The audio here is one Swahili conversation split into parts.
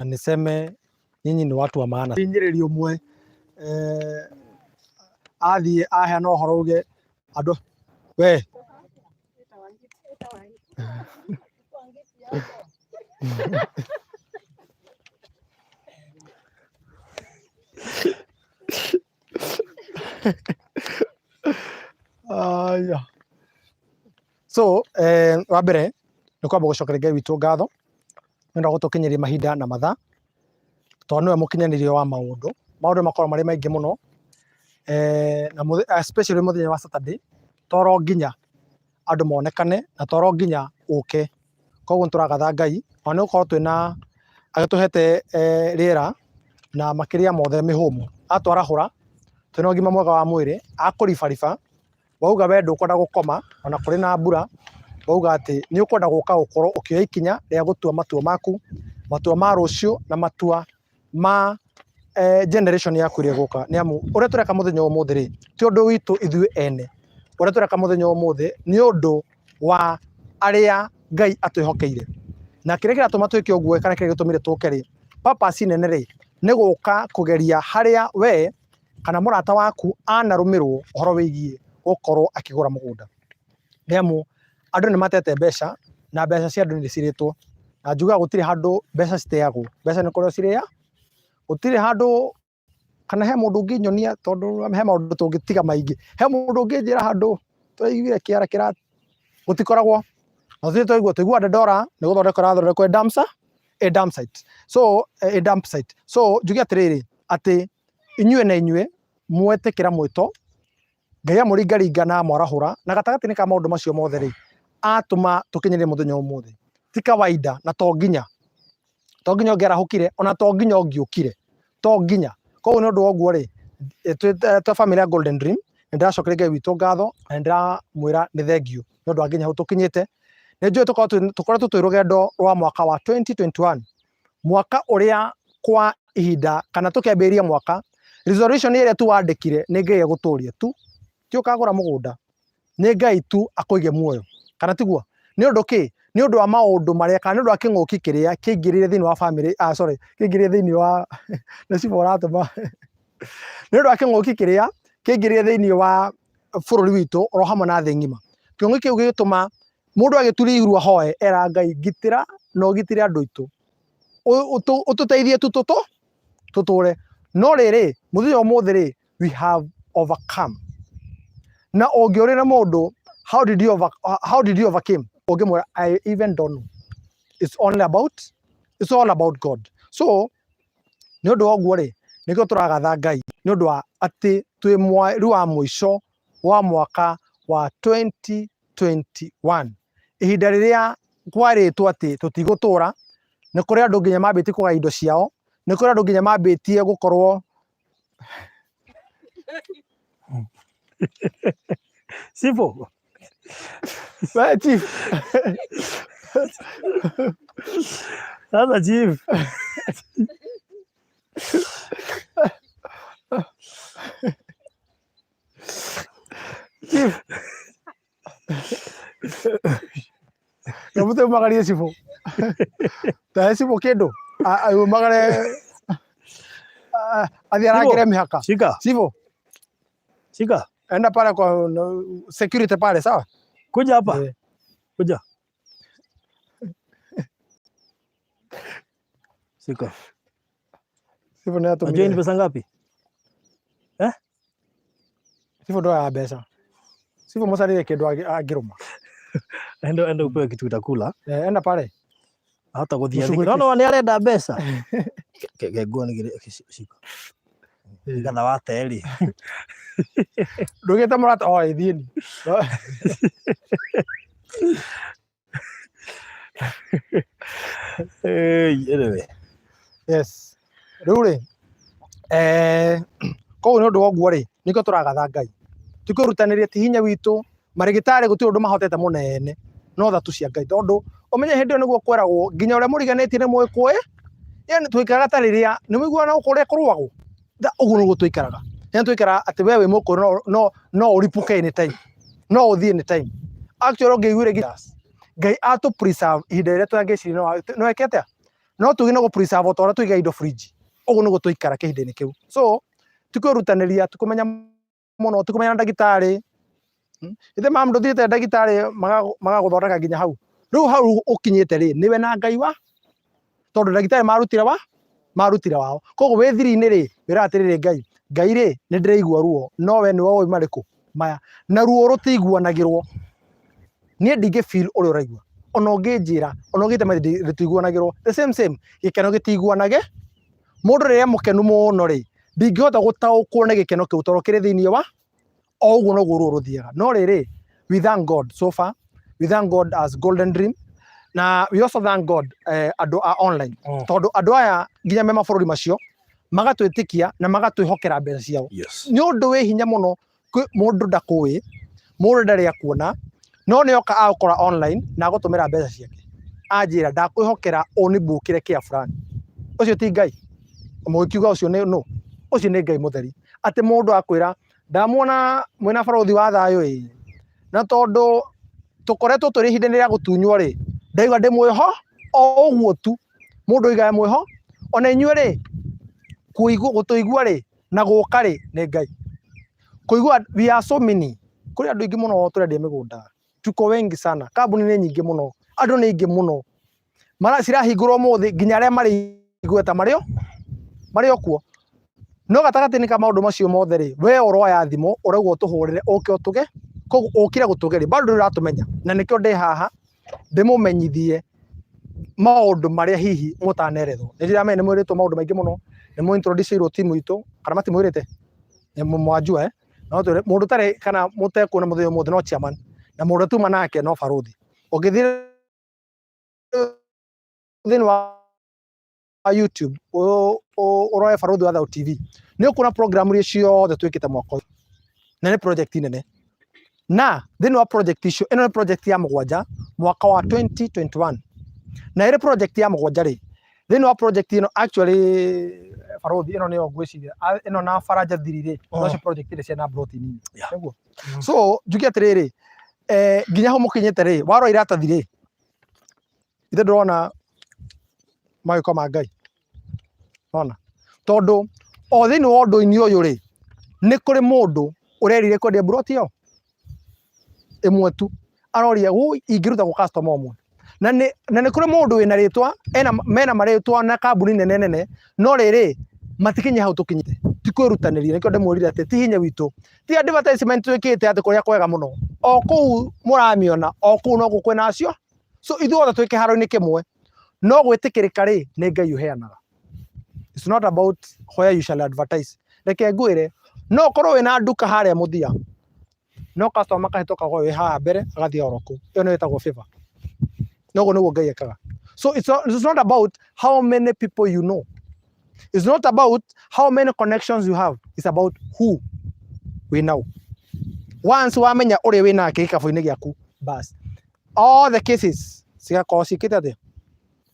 na niseme nyinyi ni watu wa maana. Nyinyi umwe athie ahe no horoge ando we yeah. So wa mbere ni kwamba gucokeria Ngai witũ ngatho nĩ ũndũ wa gũtũkinyeria mahinda na mathaa tondũ nĩwe mũkinyanĩria wa maũndũ makorwo marĩ maingĩ mũno na especially mũthenya wa Saturday toro nginya andũ monekane na toro nginya ũke, koguo nĩtũragatha Ngai ona nĩ gũkorwo twĩna agĩtũhete rĩera na makĩria mothe mĩhũmũ, atwarahũra twĩna ũgima mwega wa mwĩrĩ, akũribariba wauga we ndũkwenda gũkoma ona kũrĩ na mbura, wauga atĩ nĩ ũkwenda gũka gũkorwo ũkĩoya ikinya rĩa gũtua matua maku, matua ma rũciũ na matua ma generation yaku ĩrĩa ĩgũka. Nĩ amu ũrĩa tũreka mũthenya ũmũthĩ rĩ ti ũndũ witũ ithuĩ ene, ũrĩa tũreka mũthenya ũmũthĩ nĩ ũndũ wa arĩa Ngai atwĩhokeire, na kĩrĩa kĩratũma twĩke ũguo kana kĩrĩa gĩtũmire tũke rĩ, purpose nene rĩ nĩ gũka kũgeria harĩa we kana mũrata waku anarũmĩrwo ũhoro wĩgiĩ gũkorwo akĩgũra mũgũnda. Nĩ amu andũ nĩ matete mbeca na mbeca cia andũ nĩ cirĩtwo, na njugaga gũtirĩ handũ mbeca citeagwo, mbeca nĩ kũrĩa cirĩa, gũtirĩ handũ kana he mũndũ ũngĩnyonia tondũ he maũndũ tũngĩtiga maingĩ, he mũndũ ũngĩnjĩra handũ tũraiguire kĩara kĩra gũtikoragwo na tũiguaga ndora nĩ gũthondeka rathondekwo dump site, so njuge atĩrĩrĩ atĩ inyuĩ na inyuĩ mwetĩkĩra mwĩto Ngai amũringaringa na mwarahũra na gatagatĩ-inĩ ka maũndũ macio mothe rĩ atũma tũkinyerie mũthenya ũmũthĩ ti kawaida na to nginya ũngĩarahũkire ona to nginya ũngĩũkire to nginya. Koguo nĩ ũndũ wa ũguo rĩ twĩ family ya Golden Dream nĩ ndĩracokeria Ngai witũ ngatho na nĩ ndĩramwĩra nĩ thengiũ nĩ ũndũ wa nginya hau tũkinyĩte. Nĩ njũĩ tũkoretwo twĩ rũgendo rwa mwaka wa 2021, mwaka ũrĩa kwa ihinda kana tũkĩambĩrĩria mwaka resolution ĩrĩa tu wandĩkire nĩ Ngai agũtũũrie tu, ti ũkagũra mũgũnda, nĩ Ngai tu akũige muoyo kana tiguo. Nĩ ũndũ kĩ? Nĩ ũndũ wa maũndũ marĩa kana nĩ ũndũ wa kĩng'ũki kĩrĩa kĩingĩrire thĩinĩ wa family kĩingĩrire thĩinĩ wa nĩcibo ũratũma nĩ ũndũ wa kĩng'ũki kĩrĩa kĩingĩrire thĩinĩ wa bũrũri witũ oro hamwe na thĩ ng'ima. Kĩng'ũki kĩu gĩgĩtũma mũndũ agĩturia igũrũ ahoe era Ngai ngitĩra na ũgitĩre andũ aitũ ũtũteithie tu tũtũre. No rĩrĩ mũthenya ũmũthĩ rĩ we have overcome. Na ũngĩũrĩra mũndũ how did you overcome, ũngĩmwĩra I even don't know, it's all about God. So nĩ ũndũ wa ũguo rĩ nĩkĩo tũragatha Ngai nĩ ũndũ wa atĩ twĩ mweri wa mũico wa mwaka wa 2021, ihinda rĩrĩa kwarĩtwo atĩ tũtigũtũra. Nĩ kũrĩ andũ nginya mambĩtie kũgaya indo ciao, nĩ kũrĩ andũ nginya mambĩtie gũkorwo Sipo we chief sasa chief chief Kamu magalie Sipo ta Sipo kendo magale adiaragire mihaka Sipo shika enda pale kwa security pale, sawa? Kuja hapa. Kuja. Shika. Sipo na tumia. Unajua ni pesa ngapi? Sipo ndo ya pesa. Sipo mosari kendo agiruma. Enda upewe kitu utakula. Enda pale. Hata kuthia. Naona ni arenda pesa. Kegua ni shika. Ngana wa teri. Ndugite murata oi thiini. Anyway. Yes. Rĩu koguo nĩ ũndũ wa ũguo rĩ nĩkĩo tũragatha Ngai. Tũkĩrutanĩria ti hinya witũ marĩgĩtarĩ gũtirĩ ũndũ mahotete mũnene no tha tu cia Ngai, tondũ ũmenye hĩndĩ ĩyo nĩguo kweragwo nginya ũrĩa mũriganĩtie nĩ mũĩkũĩ, yani twĩkaraga ta rĩrĩa nĩ mũiguana ũkũrĩa kũrũagwo ũguo nĩguo twĩkaraga. Yani twĩkaraga atĩ we wĩ mũkũrũ no ũripũke anytime, no ũthiĩ anytime. Actually ũngĩiguire Ngai atũ preserve ihinda rĩrĩa twangĩciria no eke atĩa no tugine go preserve tora tuiga indo fridge ugu nugo tuikara kihindini kiu so tukwirutanĩria tukumenya muno tukumenya ndagitari ithe mam nduthite ndagitari magaguthondeka nginya hau riu hau ukinyite ri niwe na Ngai wa tondu ndagitari marutire wao koguo we thiri-ini ri wira atiriri Ngai ri ni ndiraigua ruo no we ni wowe mariku maya na ruo rutiguanagirwo nie ndingi feel uri uraigua ona unginjira ona ugite mathi rutiguanagirwo the same gikeno gitiguanage mundu riria mukenu muno ri ndingihota gutaukwo na gikeno kiu toro kiri thiini wa o uguo no ruo ruthiaga no riri we thank God so far we thank God as Golden Dream na we also thank God andu a online tondu andu aya nginya me mabururi macio magatwitikia na magatwihokera mbeca ciao ni undu wi hinya muno mundu ndakui mundu ndari akuona no ni oka akora online na gutumira mbeca ciake anjira ndakwihokera oni mbukire kia fulani ucio ti Ngai mukiuga ucio ni no ucio ni Ngai mutheri ati mundu akwira ndamuona mwina barothi wa thayo na tondu tukoretwo turi hindini ria gutunywo ri ndaiga ndi mwiho o uguo tu mundu iga mwiho ona inyue ri kuigua gutuigua ri na guka ri ni Ngai kuigua we are so many kuri andu ingi muno turendia migunda tuko wengi sana kambuni ni nyingi muno andu ni ingi muno mara cirahingurwo muthi nginya aria mari igweta mario kuo no gatagati-ini ka maundu macio mothe ri we uroya thimo urauga utuhurire uke utuge koguo ukire gutugeri bado uratumenya na nikio ndi haha ndimumenyithie maundu maria hihi mutanerethwo ndiramenya ni mwiritwo maundu maingi muno ni mu introduce iro timu itu kana mati mwirite ni mwajua no tore mundu tare kana mutekuona muthio muthe no chairman na mundu tuma nake no barothi ugithire thini wa YouTube uroe barothi wa Thau TV ni ukuna program ri ciothe twikite mwaka uyu na ni project nene na thini wa project icio ino ni project ya mugwanja mwaka wa 2021 na ire project ya mugwanja ri thini wa project ino actually barothi ino niyo ngwiciria ino na Faraja thirire no project ire cia na protein niguo so njuki atiriri nginya ho mukinyite ri waro iratathi ri ithe ndrona magiko ma Ngai ona tondu o thini wa undu-ini uyu ri ni kuri mundu urerire kwendia broti yo imwe tu aroria ingiruta ku customer omwe na ni kuri mundu wina ritwa mena maritwa na kambuni nene no riri matikinye hau tukinyite tikwirutanĩria nikio ndimurire ati ti hinya witu ti advertisement twikite ati kuria kwega muno o kuu muramiona o kuu no gukwena acio so ithuothe twike haro-ini kimwe no gwitikirika ri ni Ngai uheanaga it's not about where you shall advertise reke ngwire no korwo wina nduka haria muthia no customer kahitoka gwa wi haha mbere agathia oroku iyo no itagwo favor nogo niguo Ngai ekaga so it's not about how many people you know. It's not about how many connections you have. It's about who we know. Once wamenya uri wina ke gikabu-ini giaku bas all the cases cigakorwo cikite thi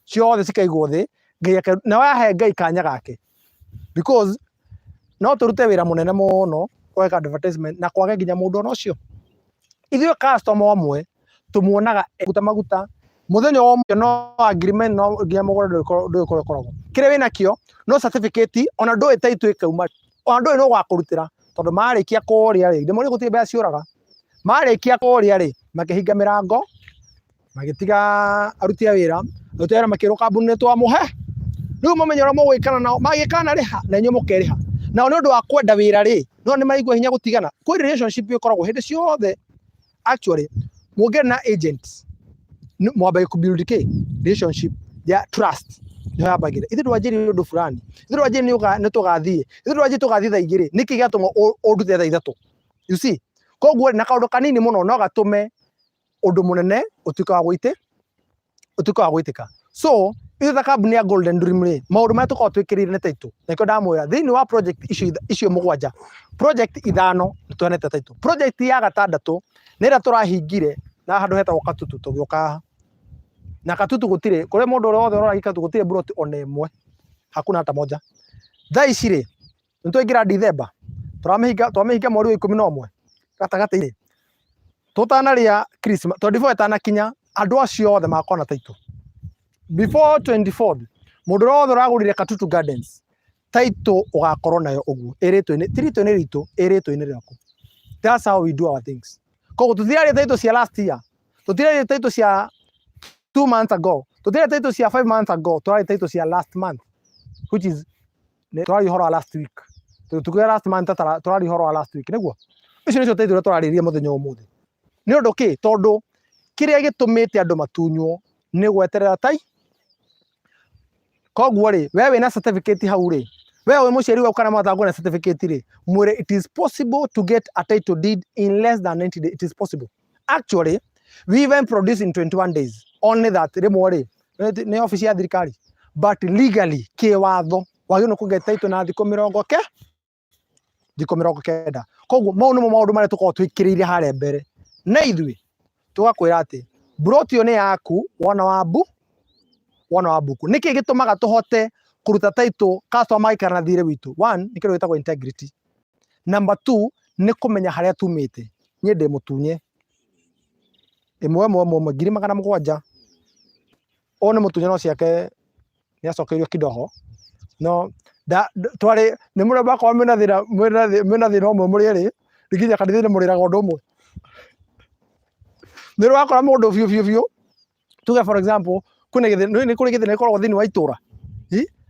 ciothe cikaigwo thi Ngai na wahe Ngai kanya gake because no turute wira munene muno kwega advertisement na kwage nginya mundu ono cio ithuĩ customer omwe tumuonaga maguta muthenya omwe no agreement no nginya mugore ndũkoragwo kire wina kio no certificate ona ndũĩ title ikauma ona ndũĩ no gwakũrutĩra tondu marĩkia kũria ri ndimuri gũtirĩ mbeca ciũraga marĩkia kũria ri makihinga mirango magitiga aruti a wira makirwo kambuni nĩ twamuhe rĩu mamenye ũrĩa mũgwĩkana nao magĩkana rĩha na inyuĩ mũkerĩha nao nĩ ũndũ wa kwenda wĩra rĩ no nĩ maraigua hinya gũtigana kwĩ relationship ĩkoragwo hĩndĩ ciothe actually mũngĩrĩ na agents mwambagia kubuild relationship ya trust nĩho yambagĩrĩria ithuĩ ndwanjĩrire ũndũ fulani ithuĩ ndwanjĩrire nĩ tũgathiĩ ithuĩ ndwanjĩrire tũgathiĩ thaa igĩrĩ nĩkĩ gĩatũma ũndute thaa ithatũ you see koguo na kaũndũ kanini mũno no gatũme ũndũ mũnene ũtuĩke wa gwĩtĩka so ithuĩ ta kambuni ya Golden Dream rĩ maũndũ marĩa tũkoragwo twĩkĩrĩire nĩ taitũ nakĩo ndamwĩra thĩinĩ wa project icio mũgwanja project ithano nĩtũheanĩte taitũ project ya gatandatũ nĩ ĩrĩa tũrahingire na handũ hetagwo Katutu tũgĩũka haha na Katutu gũtirĩ kũrĩ mũndũ ũrĩa wothe ũrora Katutu gũtirĩ broti ona ĩmwe hakuna hata moja thaa ici rĩ nĩtwaingĩra December twamĩhinga mweri wa 11 gatagatĩ-inĩ tũtanarĩa Christmas 24 ĩtanakinya andũ acio othe magakorwo na taitũ before 24th mundu rothe uragurire Katutu Gardens title ugakorwo nayo uguo iritwe-ini tiritwe-ini ritu iritwe-ini riaku. That's how we do our things. Koguo tutiraria title cia last year, tutiraria title cia 2 months ago, tutiraria title cia 5 months ago, turaria title cia last month, which is turaria horo wa last week. Tukiuga last month turaria horo wa last week niguo icio nicio title turariria muthenya umuthi. Ni undu ki tondu kiria gitumite andu matunywo ni gweterera tai. Koguo ri we wina certificate hau ri, we wi muciari wa kana mathangu na certificate ri, mwire it is possible to get a title deed in less than 90 days. It is possible. Actually, we even produce in 21 days. Only that rimwe ri ni office ya thirikari, but legally kiwatho wagio no kuget title na thiko 90. Koguo mau nimo maundu maria tukorwo twikiriire hare mbere na ithui tugakwira ati broti ni yaku wona wa buku niki gitumaga tuhote kuruta title customer ikara na thire witu. One ni kindu gitagwo integrity. Number 2 ni kumenya haria tumite. Nye ndi mutunye imwe 7,000 one mutunye no ciake ni acokeirio kidoho no twari ni muri bakwa mena thira omwe muri ri riginya kanitha ni muriraga undu umwe ni wakora mundu biu tuge for example kuna githina ni kuri githina ikoragwo thini wa itura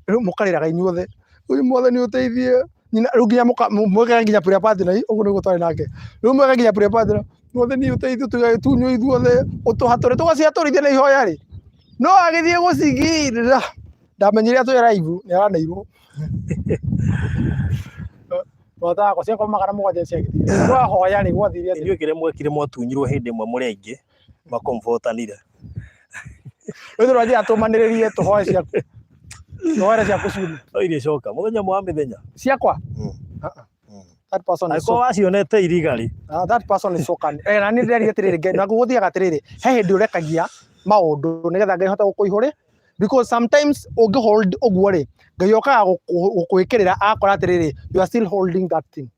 mukariraga inyuothe uyu mothe ni uteithie nyina ruginya mwega nginya prayer partner uguo niguo twari nake riu mwega nginya prayer partner mothe ni uteithie tugatunyo ithuothe utuhatore tugaciaturithia na ihoya ri no agithie gucigirira ndamenyire atu live ni araneirwo wata ko cia ko magana mugwanja cia githie kwa hoya ri gwathiria ni kire mwekire mwatunyirwo hindi mwe muri aingi makomfortanire wewe rwaje atumaniririe tuhoe ciaku noere ciaku cuni oire coka muthenya mwa mithenya ciakwa that person is so wacionete irigali that person is so can na ni nderi atiriri ngai na guguthiaga atiriri he hindi urekagia maundu nigetha ngai hota gukuihuri because sometimes ugi hold uguo ri ngai okaga gukwikirira akora atiriri you are still holding that thing.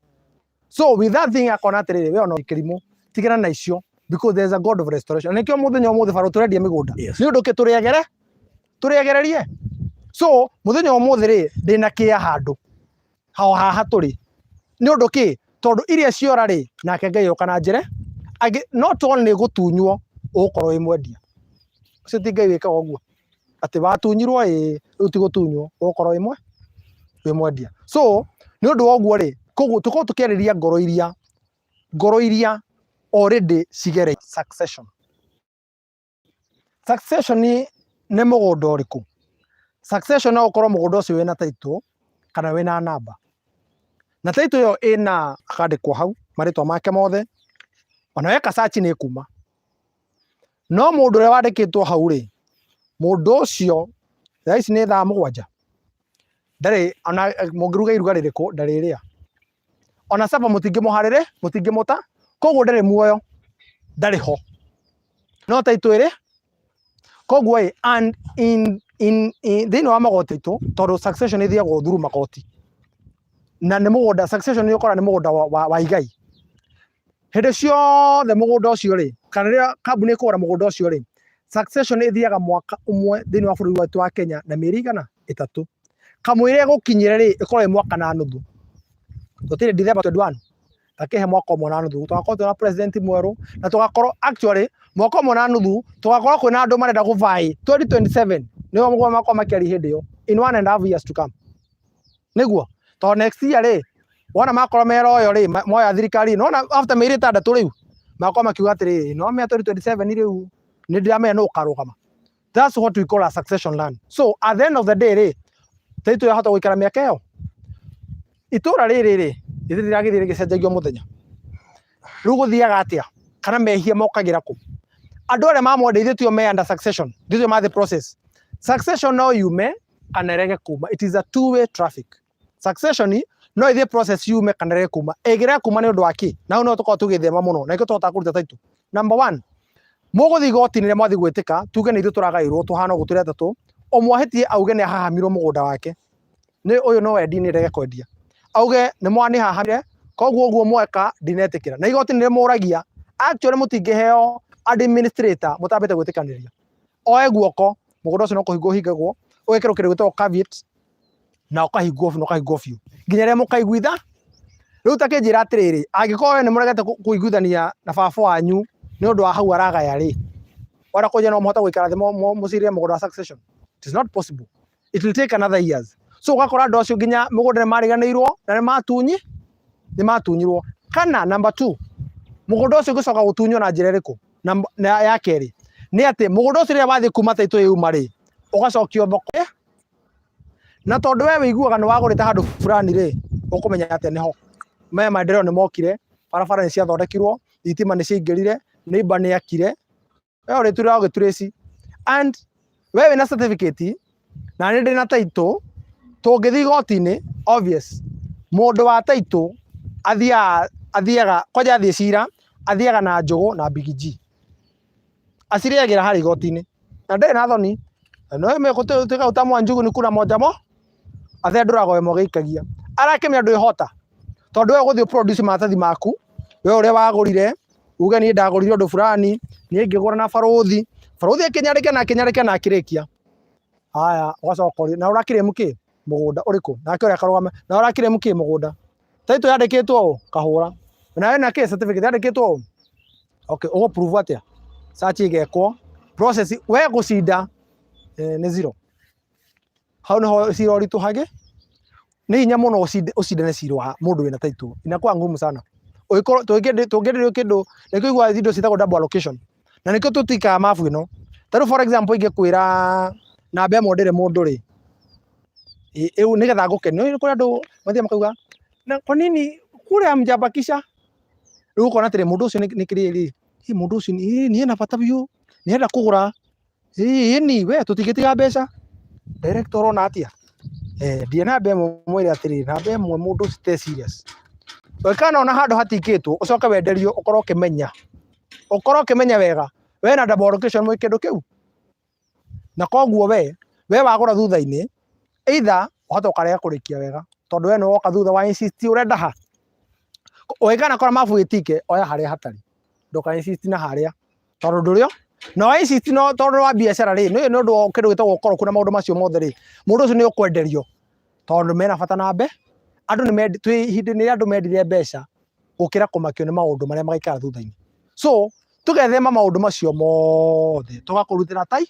So with that thing akona atiriri we ono ikirimo tigana na icio because there is a God of restoration. Nikio muthenya umuthi faro turendia migunda ni undu ke turiagererie. So muthenya umuthi ri ndina kia handu haha turi ni undu ki tondu iria ciora ri nake ngai oka na njire not only gutunywo ukorwo imwendia ucio ti ngai wikaga uguo ati watunyirwo riu gutunywo ukorwo imwendia. So ni undu wa uguo ri koguo tukorwo tukiariria ngoro iria already cigere succession ni mugunda uriku. Succession no ukorwo mugunda ucio wina title kana wina namba na title yo ina akandikwo hau maritwa make mothe ona weka search ni kuma no mundu uria wandikitwo hau ri mundu ucio thaici ni thaa 7 ndari ona mungiruga iruga ririku ndariria ona saba mutingimuharire mutingimuta koguo ndari muoyo ndari ho no title iri koguo and in thini wa magoti tu tondu succession ithiagwo through magoti na ni mugunda succession ni ukora ni mugunda wa igai hindi ciothe mugunda ucio ri kana ria kambuni ikora mugunda ucio ri succession ithiaga mwaka umwe thini wa bururi wetu wa Kenya na mieri igana 3 kamwire gukinyire ri ikora mwaka na nuthu tutire December 21 takehe mwaka umwe na nuthu tugakorwo tuna president mweru na tugakorwo actually mwaka umwe na nuthu tugakorwo kwina andu marenda guvai 2027 niyo mugwa mwaka makiari hindi yo in 1.5 years to come niguo to next year ri wona makoro mero yo ri moya thirikari no after mieri 6 riu makoro makiuga atiri no me 2027 riu ni ndiramenya no ukarugama. That's what we call a succession land. So at the end of the day ri title yahota guikara miaka yo itura riri ri ithiragithire gicenjagio muthenya riu guthiaga atia kana mehia mokagira ku andu aria mamwendithitio me under succession thitio ma the process succession no yume kana rege kuma. It is a two-way traffic. Succession no ithie process yume kana rege kuma egire kuma ni undu waki na no tuko tugithema muno na ikio tota kuruta title. Number 1 muguthi goti nire mwathi gwitika tuge ni ithu turagairwo tuhana ugu turi atatu omwahitie auge ni hahamirwo mugunda wake ni uyu no wendi ni rege kwendia auge ni mwani hahamire koguo uguo mweka ndinetikira na igoti nire muragia actually mutingiheo administrator mutabete gwitikaniria oe guoko mugunda ucio no kuhingo hingagwo ugekĩrwo kĩndũ gĩtagwo caveat na ũkahingwo biũ nginya rĩrĩa mũkaiguitha. Rĩu ta kĩnjĩra atĩrĩrĩ, angĩkorwo we nĩ mũregete kũiguithania na baba wanyu nĩ ũndũ wa hau aragaya rĩ, wenda kũnjĩra no mũhote gũikara thĩ mũcirie mũgũnda wa succession? It is not possible. It will take another years. So ũgakora andũ acio nginya mũgũnda nĩ mariganĩirwo na nĩ matunyirwo. Kana number 2, mũgũnda ũcio ũgĩcoka gũtunywo na njĩra ĩrĩkũ? Na ya kerĩ nĩ atĩ mũgũnda ũcio rĩrĩa wathiĩ kuma title yuma rĩ, ũgacokio thoko, na tondũ we wĩiguaga nĩ wagũrĩte handũ fulani rĩ, ũkũmenya atĩ nĩho maendeleo nĩ mokire, barabara nĩ ciathondekirwo, thitima nĩ ciaingĩrire, neighbor nĩ akire, we ũrĩturĩra ũgĩtrace. And we wĩna certificate na nĩ ndĩ na title, tũngĩthiĩ igoti-inĩ, obvious mũndũ wa title athiaga kwanja athiĩ cira, athiaga na njũgũ na bigiji acirĩagĩra harĩ igoti-inĩ, na ndĩrĩ na thoni. No ĩmĩgũtuĩka utamwa njugu ni kuna moja mo athendũraga we mũgĩikagia arakĩmenya ndwĩhota, tondũ we gũthiĩ produce maratathi maku, we ũrĩa wagũrire uge niĩ ndagũrire ũndũ fulani, niĩ ngĩgũra na barũthi akĩnyarĩke na akĩrĩkia. Haya, ũgacoka na ũrakĩrĩmu kĩ mũgũnda ũrĩkũ, nake ũrĩa akarũgama na ũrakĩrĩmu kĩ mũgũnda, title yandĩkĩtwo kahũra, na wĩna kĩ certificate yandĩkĩtwo. Okay, ũgũ prove atĩa? Search igekwo, process we gũcinda nĩ zero. Hau nĩho cira ũritũhage. Nĩ hinya mũno ũcindane cira wa mũndũ wĩna title, inakuwa ngumu sana. Tũngĩenderio kĩndũ nĩ kũigua indo ciĩtagwo double allocation, na nĩkĩo tũtikaga mabu ĩno. Ta rĩu for example ingĩkwĩra namba ĩmwe ndĩrĩ mũndũ rĩ, ĩu nĩgetha ngũkenie, nĩ kũrĩ andũ mathiĩ makauga na kwa nini kule mjabakisha. Rĩu ũkona atĩrĩ mũndũ ũcio nĩ kĩrĩrĩ, mũndũ ũcio nĩ ena bata biũ, nĩ enda kũgũra, ni we tũtingĩtiga mbeca. Director ũrona atĩa? Ndiĩ namba ĩmwe mwĩre atĩrĩ, namba ĩmwe mũndũ ũcio te serious. Ũkanona handũ hatikĩtwo ũcoke wenderio, ũkorwo ũkĩmenya wega we na double allocation mwĩ kĩndũ kĩu. Na koguo we wagũra thutha-inĩ, either ũhote ũkarega kũrĩkia wega, tondũ we nĩ woka thutha wa insist ũrenda ha. Ũngĩkana kora mabu ĩtike, oya harĩa hatarĩ, ndũka insist na harĩa, tondũ ndũrĩo no insist no tondũ wa biacara rĩ, nĩ ũndũ wa kĩndũ gĩtagwo ũkoroku na maũndũ macio mothe rĩ, mũndũ ũcio nĩ ũkwenderio, tondũ mena bata na andũ hĩndĩ andũ mendire mbeca gũkĩra kũmakio nĩ maũndũ marĩa magaikara thutha-inĩ. So tũgethema maũndũ macio mothe, tũgakũrutĩra tai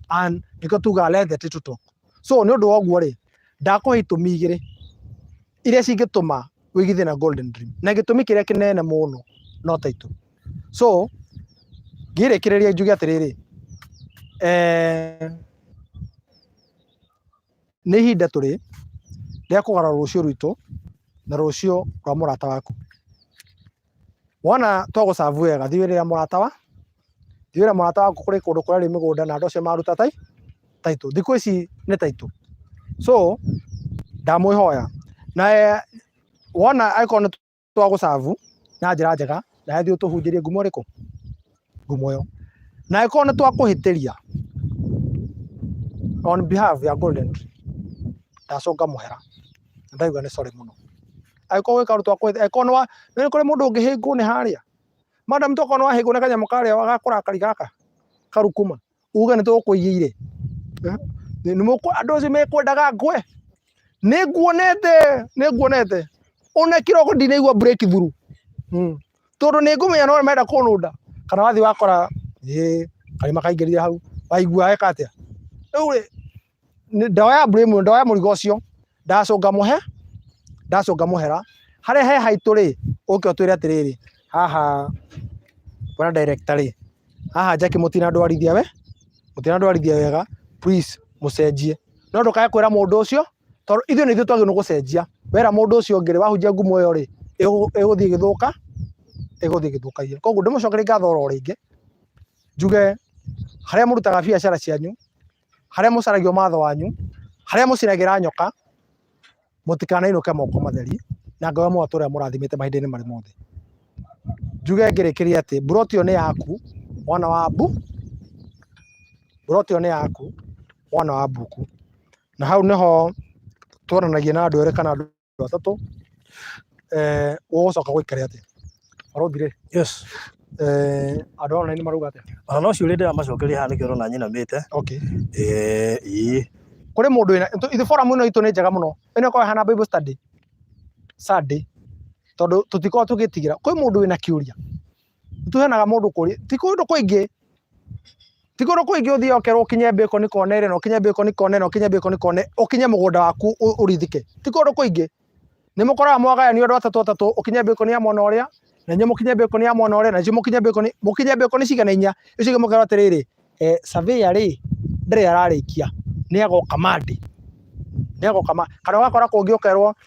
and nĩkĩo tugaga let the title talk. So nĩ ũndũ wa ũguo rĩ, ndakũhe itũmi igĩrĩ iria cingĩtũma wĩigithie na Golden Dream, na gĩtũmi kĩrĩa kĩnene mũno no title. So ngĩrĩkĩrĩria njuge atĩrĩrĩ, nĩ ihinda tũrĩ rĩa kũgarũra rũciũ rwitũ na rũciũ rwa mũrata waku. Wona twagũcabu wega, thiwĩrĩra mũrata waku kũrĩ kũndũ kũrarĩ mĩgũnda na andũ acio maruta title. Thikũ ici nĩ title. So ndamwĩhoya na wona angĩkorwo nĩ twagũcabu na njĩra njega, na thiĩ ũtũhunjĩrie ngumo ĩrĩkũ? Ngumo ĩyo. Na angĩkorwo nĩ twakũhĩtĩria on behalf ya Golden Dream, ndacũnga mũhera, ndaiga nĩ sorry mũno. Angĩkorwo gwĩka ũndũ twakũhĩtĩria, angĩkorwo nĩ kũrĩ mũndũ ũngĩhĩngwo nĩ harĩa, madam toko no ahĩngwo nĩ kanyamũ karĩa wagakũrakari gaka karukuma, uge nĩ tũkũigĩire, andũ acio mekwendaga ngwe. Nĩnguonete ona kĩroko ndinaigua breakthrough, tondũ nĩngũmenya no menda kũnũnda, kana wathiĩ wakora karima kaingĩrire hau, waigua eka atĩa. Rĩu rĩ, ndoya blame, ndoya mũrigo ũcio, ndacũnga mũhera harĩa he haitũ rĩ, ũke ũtwĩre atĩrĩrĩ, haha bwana director rĩ, haha Jackie mũtinandwarithia wega, please mũcenjie. No ndũkae kwĩra mũndũ ũcio, tondũ ithuĩ nĩ ithuĩ twagĩrĩirwo gũcenjia. Wera mũndũ ũcio ũngĩ rĩ, wahunjia ngumo ĩyo rĩ, ĩgũthiĩ ĩgĩthũkagia. Koguo ndĩmũcokerie ngatho oro rĩngĩ, njuge harĩa mũrutaga biacara cianyu, harĩa mũcaragio matho wanyu, harĩa mũcinagĩra nyoka, mũtikanainũke moko matheri, na Ngai wa mũtũũra mũrathimĩte mahinda-inĩ marĩ mothe. Njuge ngĩrĩkĩria atĩ mburoti ĩyo nĩ yaku, mwana wa mbu, mburoti ĩyo nĩ yaku, mwana wa mbuku. Na hau nĩho tuonanagia na andũ erĩ kana andũ atatũ, ũgũcoka gũikare atĩa? Barothi rĩ? Yes. andũ online marauga atĩa? Ona no ciũria ndĩramacokeria haha nĩkĩo ũrona nyinamĩte. Okay. Ĩĩ. Kũrĩ mũndũ wĩna ithe forum ĩno itũ nĩ njega mũno. Ĩno ĩkoragwo ĩhana Bible study Sunday, tondũ tũtikoragwo tũgĩtigĩra. Kwĩ mũndũ wĩna kĩũria, tũheanaga mũndũ kũrĩa, ti kũndũ kũingĩ ũthiĩ ũkerwo ũkinye Bacon kona ĩrĩ na ũkinye Bacon kona ĩno ũkinye Bacon kona ũkinye mũgũnda waku ũrithike. Ti kũndũ kũingĩ. Nĩ mũkoraga mwagayanio andũ atatũ ũkinye Bacon ya mwena ũrĩa, na nyuĩ mũkinye Bacon ya mwena ũrĩa, na nyuĩ mũkinye Bacon cigana inya. Icio mũkerwo atĩrĩrĩ, surveyor rĩ ndĩrĩ ararĩkia nĩ agoka Monday. Kana ũgakora kũngĩ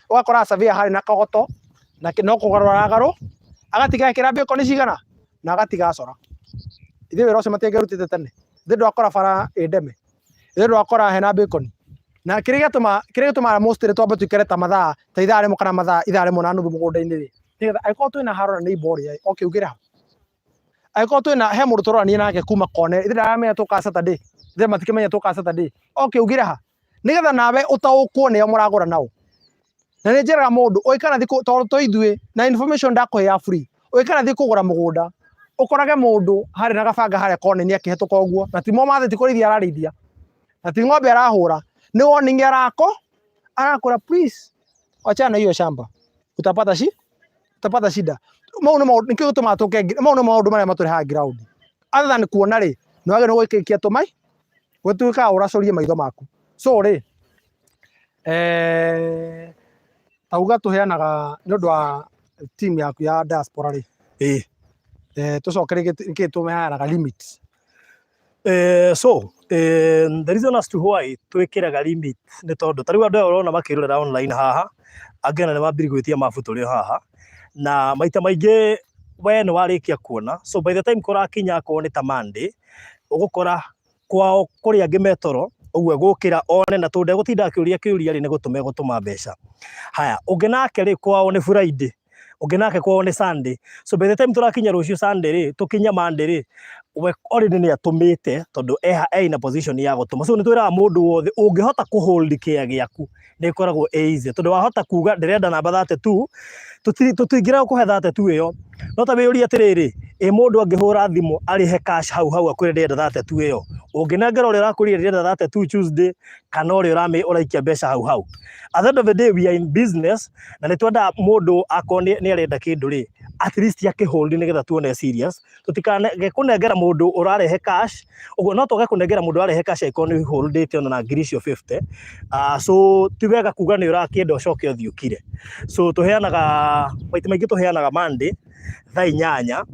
ũgakora surveyor harĩ na kagoto na no kũgarũra aragarũ agatiga ekĩra Bacon cigana na agatiga acora. Ithe wĩra ũcio matiangĩrutĩte tene. Ithe ndwakora bara ndeme. Ithe ndwakora hena Bacon. Na kĩrĩa gĩtũmaga mostly twambe tũikare ta mathaa ta ithaa rĩmwe kana mathaa ithaa rĩmwe na nuthu mũgũnda-inĩ rĩ. Nĩgetha angĩkorwo twĩna haro na neighbor rĩ, oke ugĩre ha. Angĩkorwo twĩna he mũndũ tũrorania nake kuma kona ithe ndaramenya tũkaga Saturday. Ithe matikĩmenya tũkaga Saturday. Oke ugĩre ha. Nĩgetha nawe ũtaũkwo nĩo mũragũra nao. Na nĩ njĩraga mũndũ ũikara thikũ tondũ ithuĩ na information ndakũhe ya free. Ũikara thikũ kũgũra mũgũnda. Ũkorage mũndũ harĩ na gabanga harĩa kona-inĩ akĩhetũka ũguo. Na ti momathĩ ti kũrĩithia ararĩithia. Na ti ng'ombe arahũra. Ni warning yarako arakora please wachana hiyo shamba utapata shida. Mau nĩ nikio gũtũma tũke mau nĩ maũndũ marĩa matũrehaga ground. Other than kuona rĩ nĩ wagĩrĩirwo gũikia tũmai gũtuĩka ũracoria maitho maku. So rĩ tauga tũheanaga nĩ ũndũ wa team yaku ya diaspora rĩ. Tũcokere nĩkĩ tũheanaga limits. The reason as to why twĩkĩraga limit nĩ tondũ ta rĩu andũ aya ũrona makĩrorera online haha angĩona nĩ mambiri gwĩtia mabuto rĩo haha na maita maingĩ we nĩ warĩkia kuona, so by the time kũrakinya akorwo nĩ ta Monday ũgũkora kwao kũrĩ angĩ metoro ũguo gũkĩra one na tondũ gũtinda akĩũria kĩũria rĩ nĩ gũtũma mbeca. Haya ũngĩ nake rĩ kwao nĩ Friday, ũngĩ nake kwao nĩ Sunday, so by the time tũrakinya rũciũ Sunday rĩ tũkinya Monday rĩ we already nĩ atũmĩte tondũ ina position ya gũtũma. So nĩ twĩraga mũndũ wothe ũngĩhota kũhold kĩa gĩaku nĩ ĩkoragwo easy tondũ wahota kuga ndĩrenda namba 32 tũtingĩra kũhe 32 ĩyo no ta wĩũria atĩrĩrĩ mũndũ angĩhũra thimũ arĩhe cash hau akwĩre ndĩrenda 32 ĩyo ũngĩnengera ũrĩa ũrakũrĩa ndĩrenda 32 Tuesday kana ũrĩa ũraikia mbeca hau. At the end of the day we are in business na nĩ twenda mũndũ akorwo nĩ arenda kĩndũ rĩ at least akĩhold nĩgetha tuone serious. Tũtikage kũnengera mũndũ ũrarehe cash ũguo no tũge kũnengera mũndũ ũrarehe cash ĩkorwo nĩ holdĩte ona na ngiri icio 50. So ti wega kuga nĩ ũrakĩenda ũcoke ũthiĩ ũkire. So tũheanaga maita maingĩ tũheanaga Monday thaa 8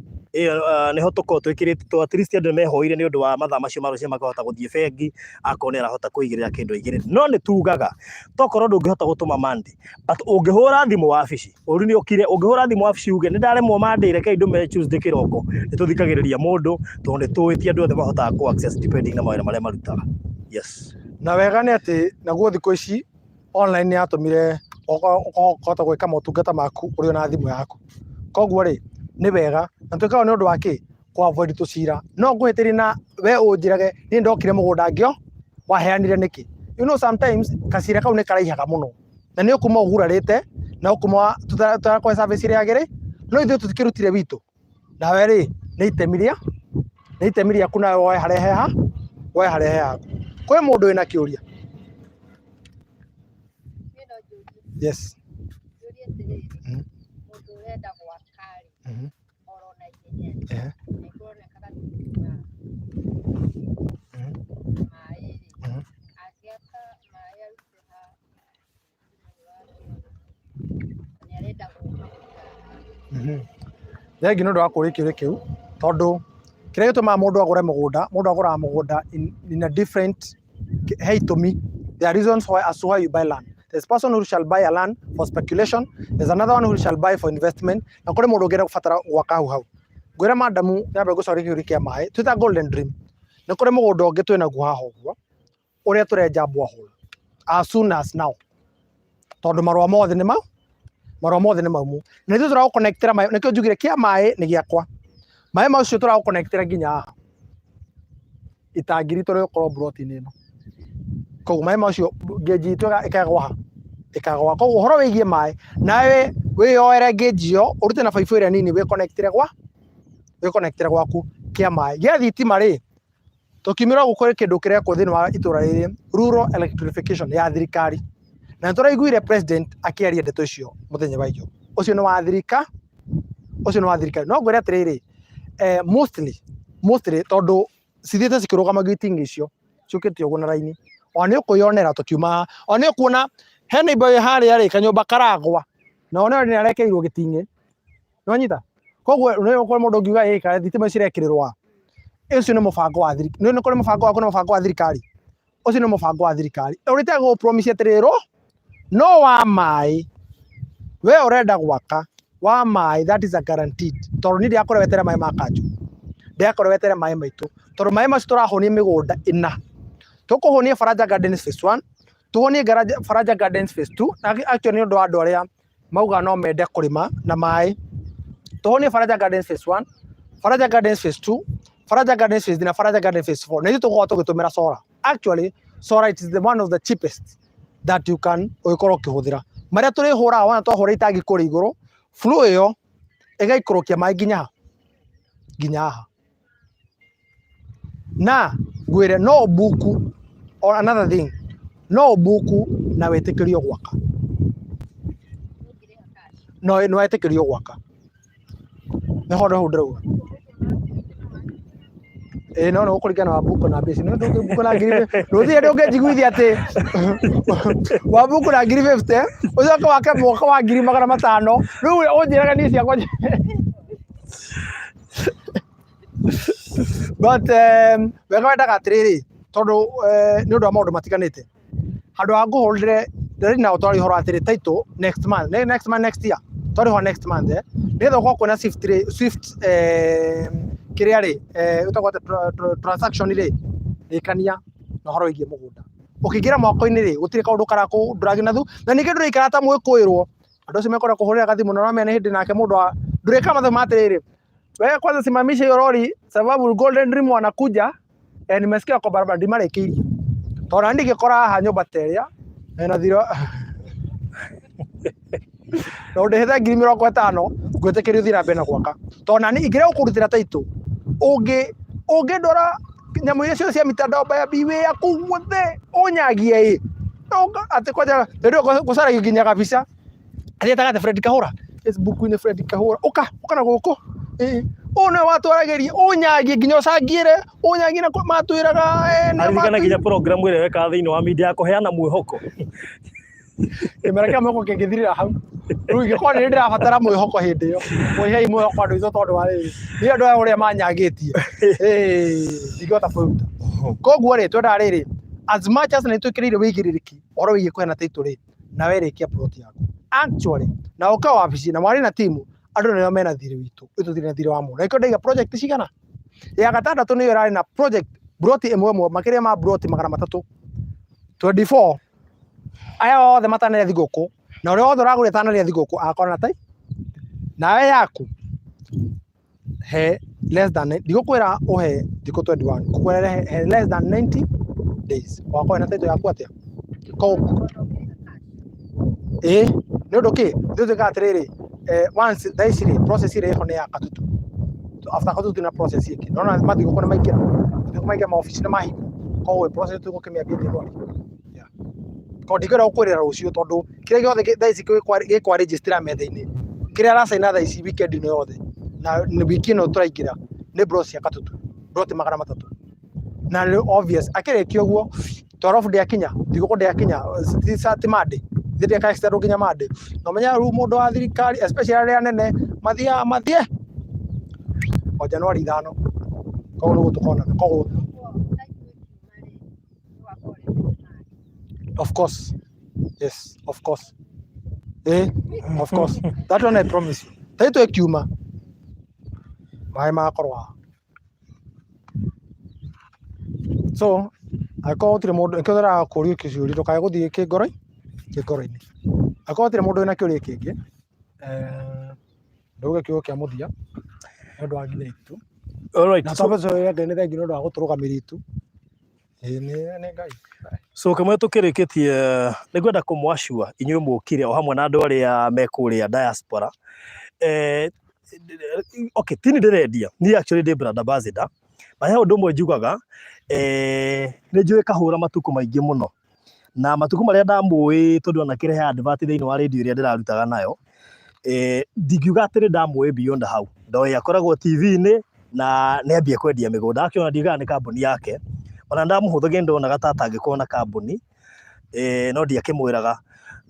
niho tuko twikirite at least andu mehoire ni undu wa mathaa macio marucio makahota guthie bengi akone arahota kuigirira kindu igire no ni tugaga tokorwo ndungihota gutuma Monday but ungihura thimu wabici uri ni ukire ungihura thimu wabici uge ni ndaremwo Monday reke indu me Tuesday kiroko ni tuthikagiriria mundu tondu tuitie andu othe bahota ku access depending na mawira maria marutaga. Yes, na wega ni ati naguo thikũ ici online ni atumire ukahota gwika motungata maku uri na thimu yaku koguo ri ni wega na twikaga ni undu wa ki kwa avoid tucira no nguhitiri na we unjirage ni ndokire mugunda ngio waheanire niki. You know sometimes kacira kau ni karaihaga muno na ni ukuma ugurarite na ukuma tutarakwa service ria gere no ithu tutikirutire witu na we ri ni itemiria kuna we hareha kwe mundu ina kiuria. Yes. Thengi nĩ ũndũ wa kũũria kĩũria kĩu tondũ kĩrĩa gĩtũmaga mũndũ agũre mũgũnda mũndũ agũraga mũgũnda in a different he itũmi. There are reasons why as to why you buy land. There's a person who shall buy a land for speculation. There's another one who shall buy for investment. Na kũrĩ mũndũ ũngĩenda gũbatara gwaka hau. Ngwĩra madamu nyambe gũcoria kĩũria kĩa maĩ twĩta golden dream. Nĩ kũrĩ mũgũnda ũngĩ twĩnaguo haha ũguo ũrĩa tũrenja borehole as soon as now tondũ marũa mothe nĩ maumu na ithuĩ tũragũconnectĩra maĩ nĩkĩo njugire kĩa maĩ nĩ gĩakwa maĩ macio tũragũconnectĩra nginya haha itangi ritũ rĩgũkorwo broti-inĩ ĩno koguo maĩ macio ngĩnji itũ ĩkagwa koguo ũhoro wĩgiĩ maĩ nawe wĩyoere ngĩnji ĩyo ũrute na baibũ ĩrĩa nini wĩconnectĩre wĩkonekitĩre gwaku kĩa maĩ gĩa thitima rĩ tũkiumĩra gũkora kĩndũ kĩrekwo thĩinĩ wa itũra rĩrĩ rural electrification ya thirikari na nĩtũraiguire president akĩaria ndeto icio mũthenya wa ijũ ũcio nĩ wa thirikari no ngwĩre atĩrĩrĩ mostly tondũ cithiĩte cikĩrũgamagia iting'i icio ciũkĩte ũguo na raini ona nĩ ũkwĩyonera tũkiuma ona nĩ ũkuona hena indo harĩa rĩ kanyũmba karagwa na ona nĩ arekeirwo gĩting'i nĩwanyita koguo nĩ ũkora mũndũ ũngiuga kana thitima cirekĩrĩrwo ũcio nĩ mũbango wa thirikari nĩ kũrĩ mũbango wa thirikari ũcio nĩ mũbango wa thirikari ũrĩte gũ promise atĩrĩrwo no wa maĩ we ũrenda gwaka wa maĩ that is a guaranteed tondũ nĩ ndiakorwo wetere maĩ ma kanjũ ndiakorwo wetere maĩ maitũ tondũ maĩ macio tũrahonia mĩgũnda ĩna tũkũhonia Faraja Gardens phase 1 tuhonie Faraja Gardens phase 2 actually nĩ ũndũ wa andũ arĩa mauga no mende kũrĩma na maĩ tuhonie Faraja Gardens phase 1 Faraja Gardens phase 2 Faraja Gardens phase 3 na Faraja Gardens phase 4 nĩ tũgũkorwo tũgĩtũmĩra solar actually solar it is the one of the cheapest that you can ũgĩkorwo ũkĩhũthĩra marĩa tũrĩhũraga wana twahũra itangi kũrĩ igũrũ flow ĩyo ĩgaikũrũkia maĩ nginya haha na ngwĩre no buku or another thing no buku na wĩtĩkĩrio gwaka no nĩ wĩtĩkĩrio gwaka nĩ honde hau ndĩrauga no no kũringana na buku na mbeca no buku na ngiri rũthia ndĩ ũngĩnjiguithia atĩ wa buku na ngiri 50 ũcoke wake mwaka wa ngiri 500 rĩu ũnjĩraga niĩ ciakwa but wega wendaga atĩrĩrĩ tondũ nĩ ũndũ wa maũndũ matiganĩte handũ ha ngũhũrĩre ndĩrĩ na twarĩhora atĩrĩ title next year twarĩhora next month nĩgetha ũkorwo kwĩna swift kĩrĩa rĩ ũtagwo transaction rĩ rĩkania na ũhoro wĩgiĩ mũgũnda ũkĩingĩra mwako-inĩ rĩ gũtirĩ kaũndũ karakũdragi na thu na ningĩ ndũraikara ta mwĩkũĩrwo andũ acio mekwenda kũhũrĩra gathimũ na ũramenya nĩ hĩndĩ nake mũndũ ndũrĩka mathabu matĩrĩrĩ wewe kwanza simamisha hiyo lori sababu golden dream wanakuja nimesikia kwa barabara ndimarekeirie tondũ ndigĩkora haha nyũmba ta ĩrĩa na thiro na ũndĩhĩte ngiri 50 ngwĩtĩkĩrio thiĩ na mbere na gwaka tondũ nani ingĩrĩa gũkũrutĩra taitũ ũngĩndora nyamũ icio cia mitandao ya biwe ya kuguothe ũnyagie atĩ kwanja ndio gũcaragia nginya kabisa arĩa tagate Fred Kahura Facebook-inĩ Fred Kahura ũka na gũkũ one watwaragĩria ũnyagie nginya ũcangire ũnyagie na matwĩraga aririkana nginya program ĩrĩa weka thĩinĩ wa media ya kũheana mwĩhoko Imereka mwĩhoko kĩngĩthirĩra hau rĩu ingĩkorwo nĩ ndĩrabatara mwĩhoko hĩndĩ ĩyo mwĩhei mwĩhoko andũ icio tondũ wa rĩrĩ nĩ andũ aya ũrĩa manyagĩtie ndingĩhota kwĩruta koguo rĩ twendaga rĩrĩ as much as nĩ twĩkĩrĩire wĩigĩrĩrĩki ũhoro wĩgiĩ kũheana title rĩ na werĩkia plot yaku actually na ũka wabici na mwarĩ na timu andũ nĩo mena thirĩ witũ thirĩ na thirĩ wa mũndũ na ikĩo ndaiga project cigana ya gatandatũ nĩyo ĩrarĩ na project broti ĩmwe makĩria ma broti 324 aya othe matanaria thigũkũ na ũrĩa wothe ũragũrĩte atanaria thigũkũ agakorwo na tai nawe yaku he less than ndigũkwĩra ũhe thikũ 21 ngũkwĩra he less than 90 days wakorwo na title yaku atĩa koguo nĩ ũndũ kĩ nĩũtuĩkaga atĩrĩrĩ once thaa ici rĩ process ĩrĩa ĩho nĩ ya katutu after katutu na process ĩngĩ nona mathigũkũ nĩ maingĩra maobici nĩ mahinga koguo process tũgũkĩmĩambia ndĩrwari koguo ndingĩenda gũkwĩrĩra rũciũ tondũ kĩrĩa gĩothe thaa ici gĩkwa register metha-inĩ kĩrĩa aracaina thaa ici weekend ĩno yothe na wiki ĩno tũraingĩra nĩ bro cia katutu broti 300 na obvious akĩrĩkia ũguo twarabu ndĩakinya thigũkũ ndĩakinya ti Monday thĩrĩa kaixtero nginya Monday no menya rĩu mũndũ wa thirikari especially arĩa nene mathiĩ o January 5 koguo nĩguo tũkona koguo of course yes of course of course that one I promise you taito ekiuma maĩ makorwo so akorwo gũtirĩ mũndũ ĩkĩthera kũrio kĩciũria ndũkae gũthiĩ kĩngoro-inĩ akorwo gũtirĩ mũndũ wĩna kĩũria kĩngĩ ndauge kiugo kĩa mũthia nĩ ũndũ wa nginya itu alright na sababu nĩ nĩ thengi nĩ ũndũ wa gũtũrũgamĩrĩra itu nĩ Ngai so kamwe tũkĩrĩkĩtie nĩ ngwenda kũmwacua inyuĩ mũkire o hamwe na andũ arĩa me kũrĩa diaspora okay, tini ndirendia ni actually ndi brand ambassador na he undu mwe njugaga ni njui kahura matuko maingi muno na matuko maria ndamui tondu ona kirehe advert thiini wa radio iria ndirarutaga nayo ndingiuga atiri ndamui beyond hau ndoi akoragwo TV-ini na niambie kwendia migunda akiona ndigaga ni kambuni yake ona ndamuhuthagia ndonaga tata angikorwo na kambuni no ndiakimwiraga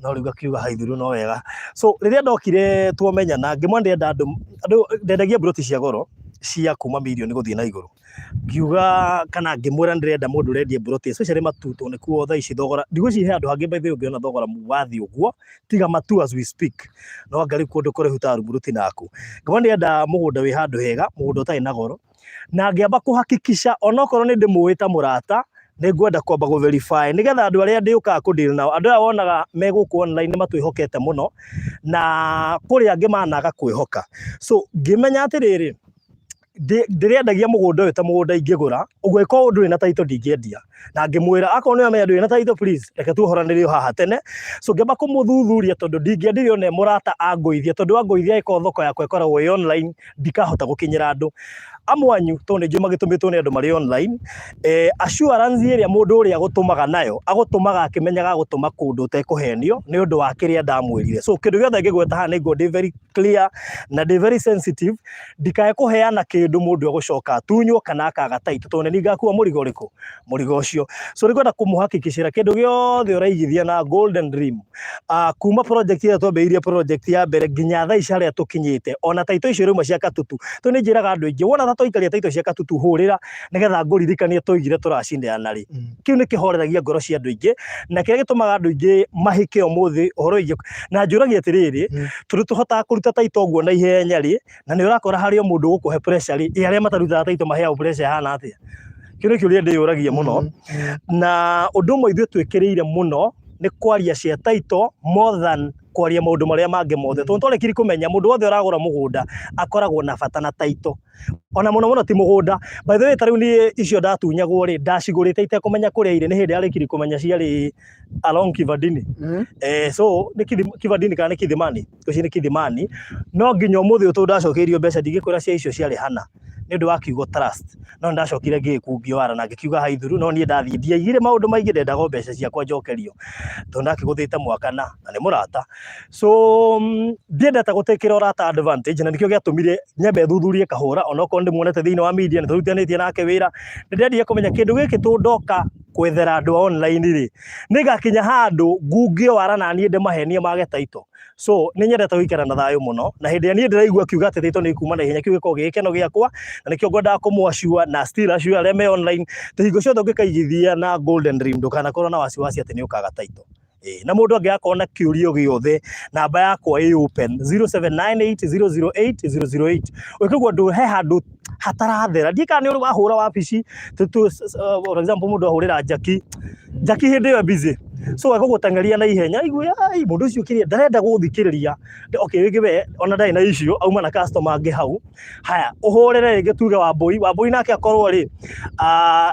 no riu akiuga haithuru no wega so riria ndokire tuomenyana ngimwendea andu ndendagia broti cia goro cia kuma milioni guthii na iguru ngiuga kana ngimwira ndirenda mundu rendie broti especially matuto ni kuo thaa ici thogora ndigũcihe andu hangi by the way ungiona thogora wathi uguo tiga matu as we speak no ngari kundu kũraihu ta broti naku ngimwendea mugunda wi handu hega mugunda utari na goro na ngiamba kuhakikisha onokorwo ni ndimuita murata ningwenda kwamba go verify nigetha andu aria ndiukaga ku deal nao andu aya wonaga me guku online ni matwihokete muno na kuri angi managa kwihoka so ngimenya atiriri ndiriendagia mugunda uyu ta mugunda ingigura ugwika undu ina taito ndingiendia na ngimwira akorwo ni amenya ndu ina taito please reke tuhoranire haha tene so ngimba kumuthuthuria tondu ndingiendirie one murata anguithia tondu anguithia iko thoko yakwa ikoragwo i online ndikahota gukinyira andu amwanyu to ni njuma gitumitwo ni andu mari online assurance iria mundu uria agutumaga nayo agutumaga akimenyaga agutuma kundu utekuhenio ni undu wa kiria ndamwirire so kindu giothe ngigweta haha ni ngo ndi very clear na ndi very sensitive ndikae kuheana kindu mundu agucoka tunywo kana akaga taito to ni ngakua murigo uriku murigo ucio so nigwenda kumuhakikishira kindu giothe uraigithia na golden dream kuma project ya twambeirie project ya mbere nginya thaa ici haria tukinyite ona taito icio rimwe cia katutu to ni njiraga andu aingi wona twaikaria taito cia katutu hurira nigetha nguririkanie tugire turacindeana ri kiu ni kihoreragia ngoro cia andu aingi na kiria gitumaga andu aingi mahike umuthi uhoro ingi na njuragia atiriri turi tuhotaga kuruta taito guo na ihenya ri na ni urakora hari mundu gukuhe pressure ri aria matarutaga taito maheao pressure hana atia kiu ni kiuria ndiyuragia muno na undu mwe ithuĩ twĩkĩrĩire muno ni kwaria cia taito more than kwaria maundu maria mangi mothe tondu twarekire kumenya mundu wothe uragura mugunda akoragwo na bata na taito ona muno ti mugunda by the way tariu ni icio ndatunyagwo ri ndacigurite itekumenya kuria ire ni hindi arekire kumenya ciari along Kivandini so ni Kivandini kana ni Kithimani tuci ni Kithimani no nginya umuthi utu ndacokeirio mbeca ndingikwira cia icio ciari hana ni undu wa kiugo trust no ndacokire ngikungio ara na ngikiuga haithuru no nie ndathii ndiaigire maundu maingi ndendaga mbeca ciakwa njokerio to ndakiguthite mwakana na ni murata so ndiendete gutekera urata advantage na nikio giatumire nyambe thuthurie kahura onoko ndimuonete thiini wa media ni turutanitie nake wira ndendadia kumenya kindu giki tundoka kwethera andu online ri nigakinya handu ngungio ara na nie ndimahenia mage taito so ni nyendete guikara na thayo muno na hindi ya nie ndiraigua kiuga ati taito ni kuma na ihenya kiu giko gikeno giakwa na nikio ngwenda kumwashua na still assure aria me online tuhingo ciothe ngikaigithia na golden dream ndukana korwo na wasiwasi ati ni ukaga taito na mundu angi akona kiurio giothe namba yakwa i open 0798008008 ukigwa ndu he handu hatarathera ndika ni uri wahura wabici for example mundu ahurira Jackie hindi yo busy so agogutangaria na ihenya igua ai mundu ucio kiria ndarenda guthikiriria okay wigi we ona ndai na icio auma na customer angi hau haya uhurire ringi tuge Wambui nake akorwo ri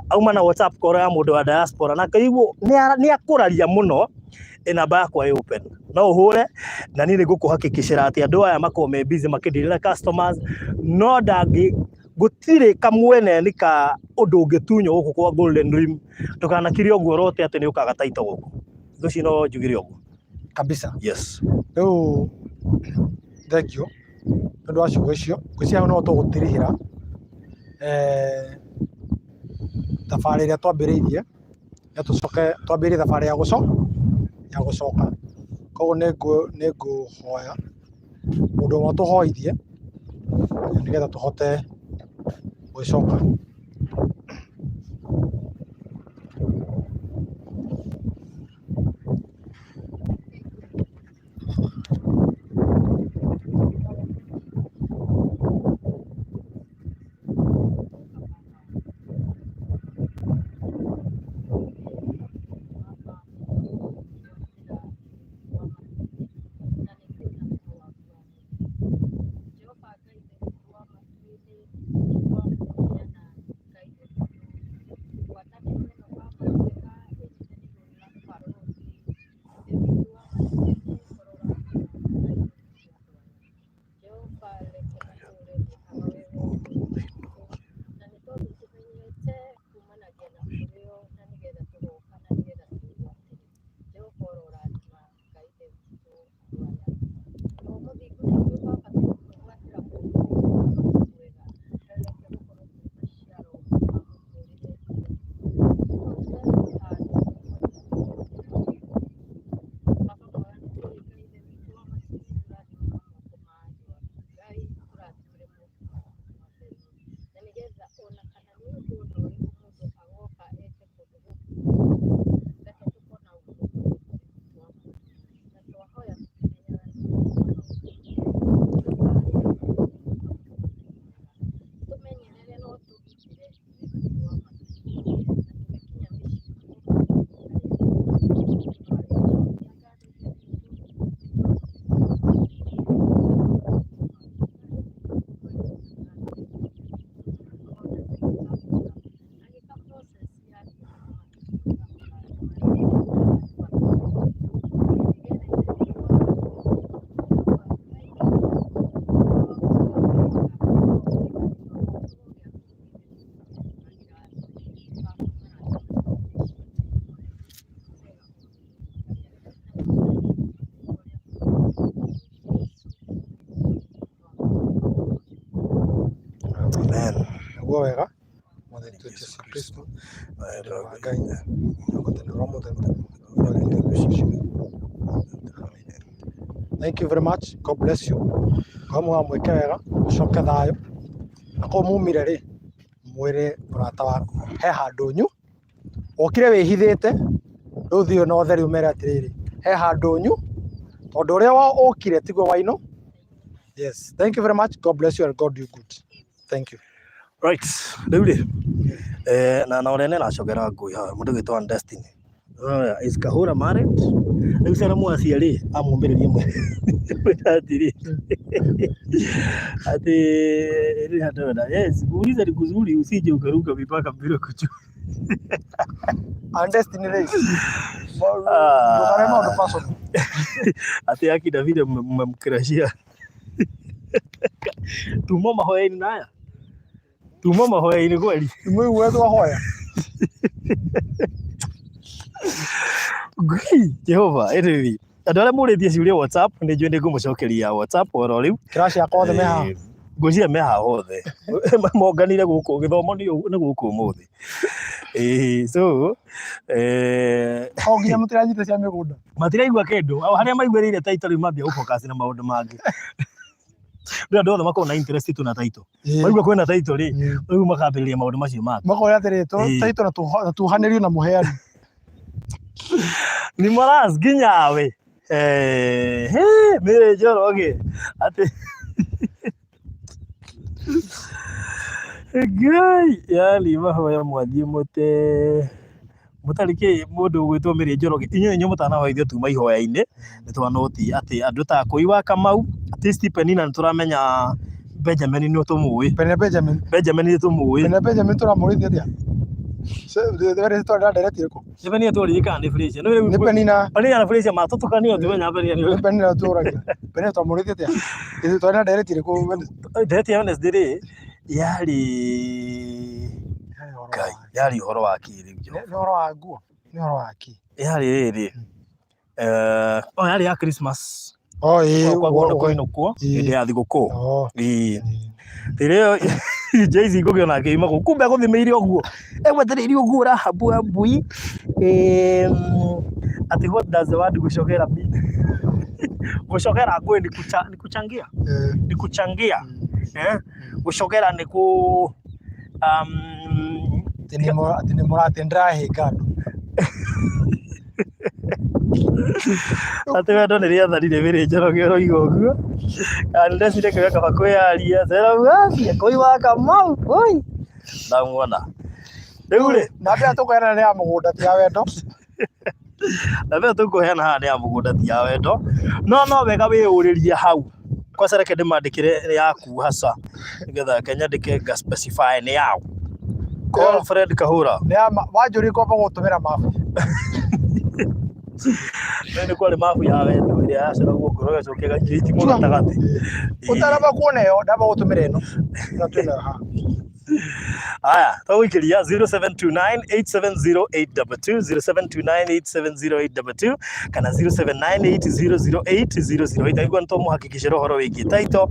auma na WhatsApp call ya mundu wa diaspora na kaiguo ni akuraria muno namba yakwa i open no uhure na ni ngukuhakikishira ati andu aya makorwo me busy makindira customers no ndangi gutire kamwene nika undu ungitunyo guku kwa golden dream ndukanakiria uguo rote ati ni ukaga taito guku thuci no njugire uguo kabisa yes riu thank you tondu wa ciugo icio ngwiciria no tugutirihira thabari iria twambiriirie ya tucoke twambirie thabari ya gucoka koguo ni nguhoya mundu umwe tuhoithie nigetha tuhote gucoka guo wega mwathani tu Yesu Kristo Ngai ngotene muthenya. Thank you very much. God bless you. Kamwe mweke wega ucoke thayo na ko mumire ri mwire murata waku he handu nyu okire wihithite ruthio no theri umere atiriri he handu nyu tondu uria okire tiguo waino. Yes, thank you very much. God bless you and God do you good. Thank you. Right, riu ri na urene nacogera ngui ha mundu gitwa Destiny is Kahura married riu cera mwasi ri amumbiririe mwe atiri ati ri hatoda yes uliza ni kuzuri usije ukaruka mipaka bila kuchu Destiny race ndo person ati yaki David mmemkrashia tumo mahoyaini naya tumo mahoyaini kweli mwe uwezo hoya Ngai Jehova irithi andu aria muritie ciuria WhatsApp ni njui ndi ngumucokeria WhatsApp oro riu crash ya kothe meha ngwiciria meha hothe monganire guku githomo ni guku umuthi so nginya mutiranyite cia migunda matiraigua kindu haria maiguĩrĩire title riu mambia gufocus na maundu mangi ndio othe makona interest tu na title maigua kwina title ri riu makambĩrĩria maundu macio mangĩ makoya atĩrĩ title na tuhanĩrio na muheani ni maras nginya we mire Njoroge ati Ngai yani mahoya mwathie mutariki mundu gwitwo Mire Njoroge inyuĩ mutanahoithio tuma ihoya-inĩ nĩ twanoti ati andu ta kuiwa Kamau ati Stephen na turamenya Benjamin no tumuĩ Benjamin ni tumuĩ Benjamin turamũrĩthia atia There to da direct yako. Jebeni to ri kan difference. No ni penina. Pani ana difference ma to kan yo tumenya bani ni. Penina to ra. Penina to muri tia. Ini to na direct yako. Direct Wednesday ri yari kai yari horo wa kiri byo. Ni horo wa guo. Ni horo wa ki. Yari ri. Yari ya Christmas. Oh kwa ino kwa ile ya thigũkũ. Oh. Rĩrĩa Jay-Z ngũgĩona akĩima gũkũ kumbe agũthimĩire ũguo egwetereire ũguo ũrahabua mbui ati what does the word gucogera mean? Gucogera ngũĩ ni kuchangia ni kuchangia gucogera ni ku tini mũratendera hĩngano ati wendo nĩ rĩatharire Mire Njoroge ũroiga ũguo ndecire kĩrĩa kaba kwĩyaria cera gũgacia kũiwa Kamau oi ndamuona rĩu rĩ na mbere tũkũheana nĩ ya mũgũnda ti ya wendo na mbere tũkũheana haha nĩ ya mũgũnda ti ya wendo no wega wĩyũrĩrie hau kwanza reke ndĩmandĩkĩre yaku haca nĩgetha kenyandĩke nga specify nĩ yaũ call Fred Kahura nĩ ya wanjũrie kwamba gũtũmĩra mabu ni kwari mabu ya wendo ĩrĩa yacera guoko gũcokia gĩiti mũno gatagatĩ utaraba kuona yo ndaba gũtũmĩra ĩno na twĩna haha aya tawĩkĩria 0729870822 0729870822 kana 0798008008 aigua nĩtũmũhakikishe ũhoro wĩgiĩ title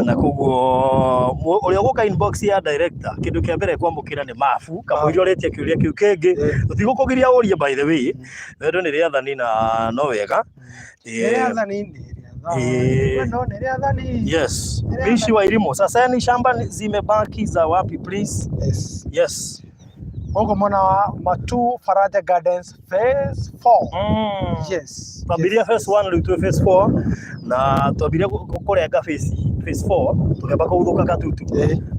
na koguo ũrĩa ũgũka inbox ya director kĩndũ kĩa mbere kwamũkĩra nĩ mabu kamũiria ũrĩtie kĩũria kĩu kĩngĩ tũtigũkũgiria ũrie by the way wendo nĩ rĩathani na no wega yes Mishi wa Irimo Saseni shamba zimebaki za wapi please? Yes huko mwana wa Matu Faraja Gardens phase 4 yes twambiria phase 1 rĩu phase 4 na twambiria kũrenga phase 4 tũkamba kũthũka katutu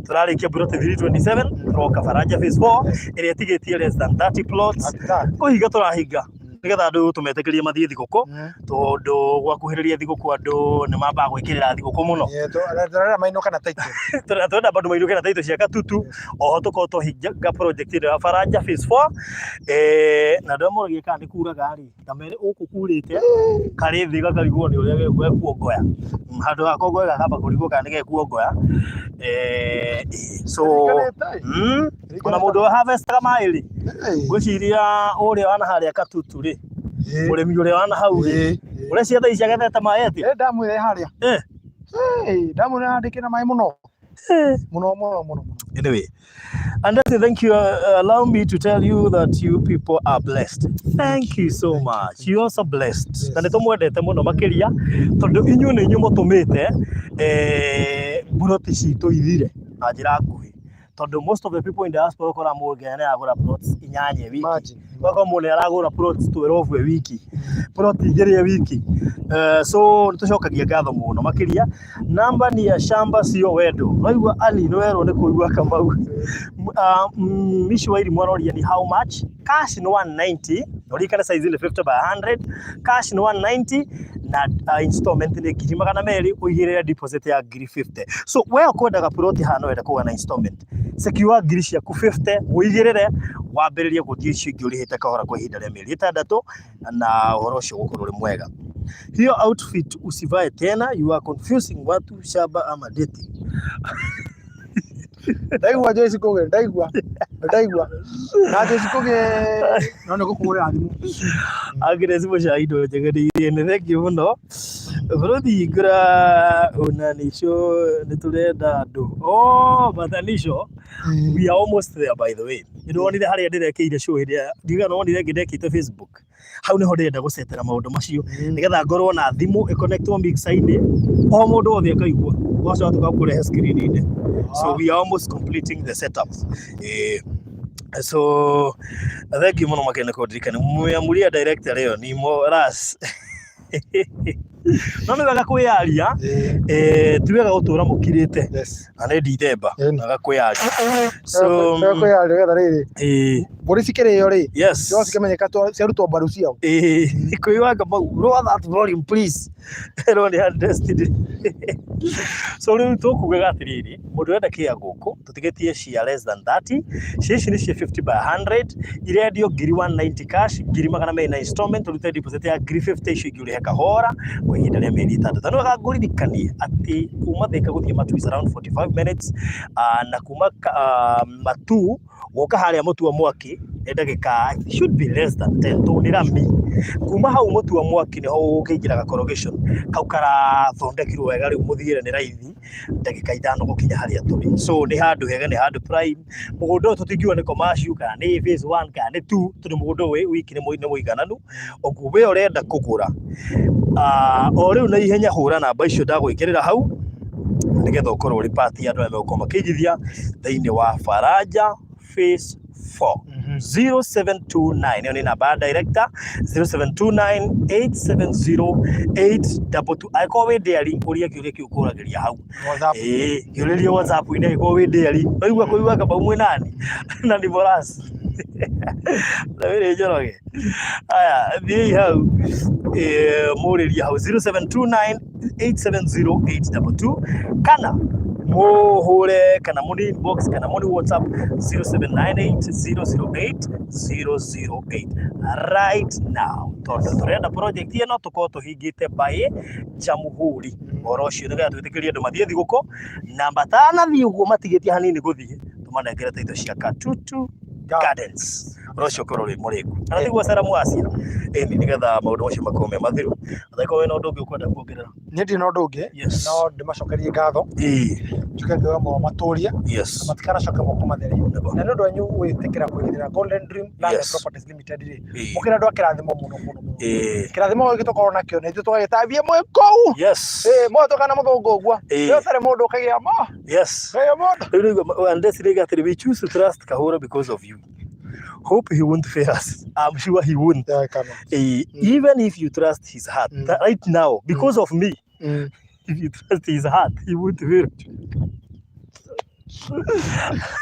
turarĩkia plot 327 turoka Faraja phase 4 ĩrĩa ĩtigĩtie less than 30 plots kũhinga tũrahinga nigetha andu tumetĩkĩrie mathiĩ thigũkũ tondu gwakuhĩrĩria thigũkũ andu nĩ mambaga gwĩkĩrĩra thigũkũ mũno turarera mainũka na title turenda bandu mainũke na title cia katutu oho tukorwo tũhinga project ĩno ya Faraja phase 4 na andũ amũragia kana nĩ kuraga rĩ kamere ũkũ kurĩte karĩ thĩ gakarigwo nĩ ũrĩa gekuongoya handũ ha kongoya gakamba kũrigwo kana nĩ gekuongoya so ona mũndũ wa harvestaga maĩ rĩ ngwĩciria ũrĩa wana harĩa katutu rĩ ũrĩmi ũrĩa wana hau rĩ ũrĩa ciothe icagethete maĩ atia ndamu ĩrĩ harĩa ndamu nĩ handĩkĩra maĩ mũno Anyway, and that's it. Thank you. Allow me to tell you that you people are blessed. Thank you so much. You also blessed. Na nitomwendete muno makiria tondu inyu ni inyu mutumite buroti citu ithire na njira nguhi. Tondu most of the people in the diaspora kora mugene agura plots inyanye wiki. Wako mune aragura plots 12 wiki. Plot igere wiki. So nitucokagia ngatho muno makiria. Namba ni ya shamba sio wedo. Waigua ali no wero ni kuigua Kamau. Mishi wairi mwaroria ni how much? Cash ni 190. Orikana size ile 50 by 100. Cash ni 190 na installment ni ngiri magana meri uigirira deposit ya ngiri 50. So wewe ukwendaga plot hano wenda kuga na installment. Secure ngiri cia ku 50 uigirire wambiririe guthie cingi urihite kahora kwa ihinda ria mieri 6 na uhoro ucio gukorwo ri mwega. Hiyo outfit usivae tena, you are confusing watu shamba ama dating. Ndaigua Joyce kuge, ndaigua. Na Joyce kuge no ne gukure athimu. Agnes mushaido njegeririe ni thank you muno. Burodi ngura unanisho niturenda andu. Oh, batanisho. We are almost there by the way. You know onire haria ndirekeire show iria ndiga no onire ngindekite Facebook. Hau niho ndenda gucetera maundu macio nigetha ngorwo na thimu iconnectwo mixer-ini o mundu othe akaigua wacha tukakurehe screen-ini. So we are almost completing the setup. So thank you muno makene kudirikana muyamuria director leo ni Moras. No me vaga kwiaria tuwega gutura mukirite ane Dithemba naga kwiaria so kwiaria wetha riri buri cikire yo ri yes yo cikamenyeka ciarutwo mbaru ciao kuiwaga lower that volume please ero ni destiny. So riu tukugaga atiriri mundu wenda kia guku tutigetie cia less than 30 cici ni cia 50 by 100 irendio ngiri 190 cash ngiri magana mena installment urute deposit ya ngiri 50 cici uri heka hora kwa ihinda ria mieri 3 no gaguririkanie ati kuma thika guthie matu is around 45 minutes na kuma matu woka haria mutu wa mwaki ndagika should be less than 10 to nirami kuma hau mutu wa mwaki ni ho ukigira corrugation kau kara thondekirwo wega riu muthire ni raithi ndagika 5 gukinya haria turi so ni handu hega ni handu prime mugundo tutingiwa ni commercial kana ni phase 1 kana ni 2 turi mugundo wiki ni muigananu ogu we urenda kugura o riu na ihenya hura namba icio ndagwikirira hau nigetha ukorwo uri party andu ame ukoma kigithia thiini wa Faraja phase 4 0729 ni namba director 0729870822 aiko we diary uria kiuria kiukuragiria hau kiuriria WhatsApp ine aiko we diary waigua kuiwa kaba umwe nani na ni Moras na wele njoroge aya thii hau muriria hau 0729870822 kana muhure kana muni inbox kana muni WhatsApp 0798008008 right now tondu turenda project ino tuko tuhingite by Jamuhuri orocio niga twitikirie andu mathie thiguko na batana thi uguo matigitie hanini guthie tumanengere taito cia Katutu Gardens orocio korori muriku na thigwa saramu acia ni nigetha maundu macio makome mathiru athako we no ndungi ukwenda kuongerera ni ndi no ndungi no ndimacokerie ngatho njuke ngoma maturia matikana coka moko matheri na ndu anyu witikira kwigithira Golden Dream Land Properties Limited ri mukira ndu akirathimo muno kirathimo gitokoro nakio ni tu tugagitambie mwe kou mwato kana muthungu ugwa yo tare mundu ukagia ma and this regard we choose to trust Kahura because of you. Hope he won't fail us. I'm sure he won't. Yeah, I cannot. Even if you trust his heart right now, because of me, if you trust his heart, he won't fail.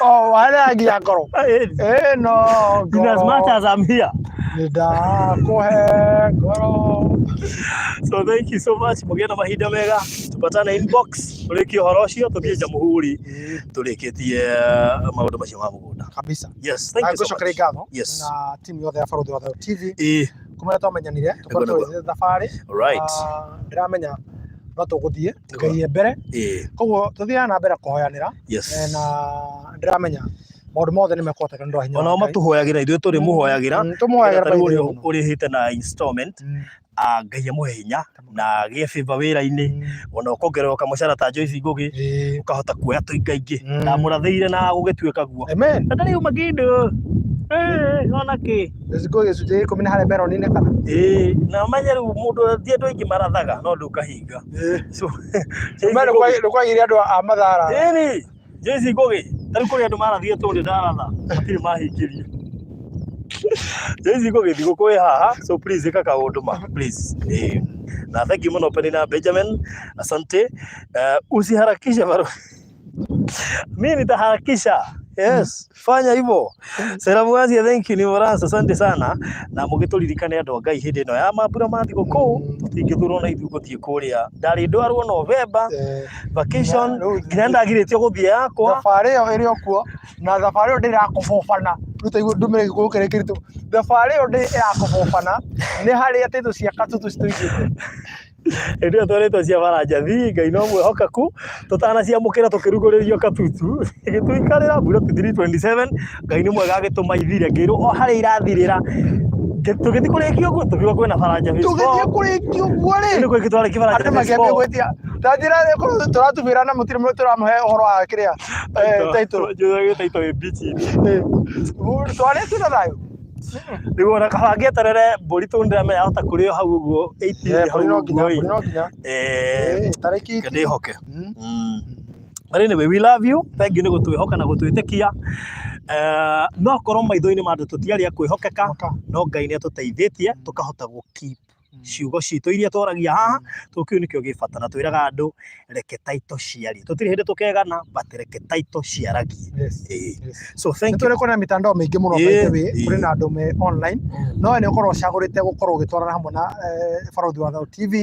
Oh, wala giakoro. No. In as much as I'm here. So thank you so much. Mugena mahinda mega. Tupatane inbox. Uriki horocio tuthie Jamuhuri. Tulikitie maundu macio ma mugunda. Kabisa. Yes, thank you so much. Yes. Na timu yothe ya Faruthi Watho TV. Kumenya twamenyanire tukorwo thabarĩ. Right. Ndiramenya no tuguthie ngai mbere. Koguo tuthiaga na mbere kuhoyanira. Na ndiramenya maundu mothe ni mekoteka ndu hinya ona matuhoyagira ithuĩ turi muhoyagira uri hite na installment Ngai amuhe hinya na gĩe favor wĩra-inĩ ona ũkongererwo kamũcara ta Joyce Ngugi ũkahota kuoya tũinga ingĩ ndamũrathĩire na gũgĩtuĩka guo na ndarĩ uma kĩndũ ona kĩ Ngugi gĩcunjĩ gĩkũmi na harĩa meroni-inĩ kana na manye rĩu mũndũ ti andũ aingĩ marathaga no ndũkahinga nĩkwagĩire andũ a mathara Joyce Ngugi tarĩu kũrĩ andũ marathire tũrĩ ndaratha matirĩ mahingĩrio Joyce Ngugi thigũkũ ĩ haha so please ĩka kaũndũ ma please na thank you mũno Penina Benjamin asante usiharakishe baro mimi nitaharakisha yes fanya hivyo Seramuazi thank you ni Morans asante sana na mũgĩtũririkane andũ a Ngai hĩndĩ ĩno ya mambura ma thigũkũ tũtingĩthurwo na ithuĩ gũthiĩ kũrĩa ndarĩ ndwarwo November vacation nginya ndagirĩtio gũthiĩ yakwa thabarĩ ĩyo ĩrĩ okuo na thabarĩ ĩyo ndĩrakũbobana ruta igũrũ ndũmĩrĩri gĩkũyũ kĩrĩa kĩritũ thabarĩ ĩyo ĩrakũbobana nĩ harĩa tĩtũ cia katutu citũigĩte ndio twarĩtwo cia Baranjathi Ngai no mwĩhokeku tũtanaciamũkĩra tũkĩrugũrĩrio katutu gĩtũikarĩra mbura 327 Ngai nĩ mwega agĩtũma ithire ngĩrwo o harĩa irathirĩra tũgĩthiĩ kũrĩkia ũguo tũkiuga kwĩna Baranjathi tũgĩthiĩ kũrĩkia ũguo rĩ nĩ kwĩ tũrarĩkia Baranjathi andũ makĩambia gwĩtia tanjĩra tũratubĩra na mũtirĩ tũramũhe ũhoro wa kĩrĩa taitũ taitũ bichi twarĩtio na thayũ nĩguo na kabange terere mbũri tũndĩramenya ahota kũrĩo hau ũguo 18 hau no nginya tarĩki ndĩhoke anyway we love you thank you nĩ gũtwĩhoka na gũtwĩtĩkia no korwo maitho-inĩ ma andũ tũtiarĩ a kwĩhokeka no Ngai nĩ atũteithĩtie tũkahota gũ-keep ciugo citũ iria tworagia haha tũkĩu nĩkĩo gĩbata na twĩraga andũ reke taito ciarie tũtirĩ hĩndĩ tũkegana but reke taito ciaragie so thank you tũrĩ kũrĩ na mitandao mĩingĩ mũno kũrĩ na andũ me online no nĩ ũkorwo ũcagũrĩte gũkorwo ũgĩtwarana hamwe na Barothi wa Thao TV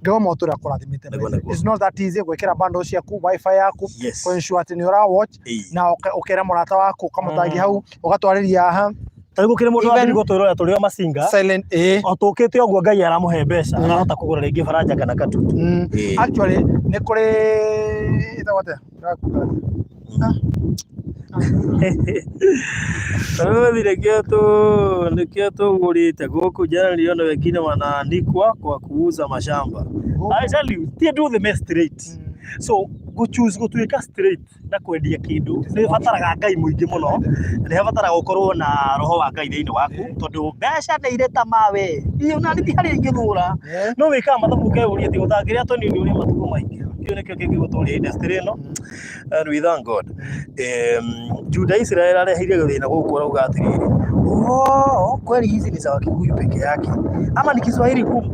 ngĩgoma ũtũrĩa kũrathimĩte it's not that easy gwĩkĩra bundle ciaku wifi yaku kũ ensure atĩ nĩ ũra watch na ũkera mũrata waku ũkamũtangi hau ũgatwarĩria haha tarĩu gũkĩrĩ mũndũ wathirigwo twĩrora tũrĩ macinga silent o tũkĩte ũguo Ngai aramũhe mbeca arahota kũgũra rĩngĩ baranja kana katutu actually nĩ kũrĩ ĩtagwo nikio tũgũrĩte gũkũ jana niliona wengine wanaanikwa kwa kuuza mashamba I tell you they do the mess straight so choose gũtuĩka straight na kwendia kĩndũ nĩ bataraga Ngai mũingĩ mũno nĩ bataraga gũkorwo na roho wa Ngai thĩinĩ waku tondũ mbeca nĩ irĩ ta mawe iyo na nĩ harĩ ingĩthũra no wĩkaga mathabu keuria thĩ ũthangĩrĩa tũnini ũrĩa matukũ maingĩ kĩo nĩkĩo kĩngĩgũtũria industry ĩno and we thank God Juda Israel arehire thĩna gũkũ arauga atĩrĩrĩ kweli hizi ni za Wakikuyu peke yake ama ni Kiswahili kumu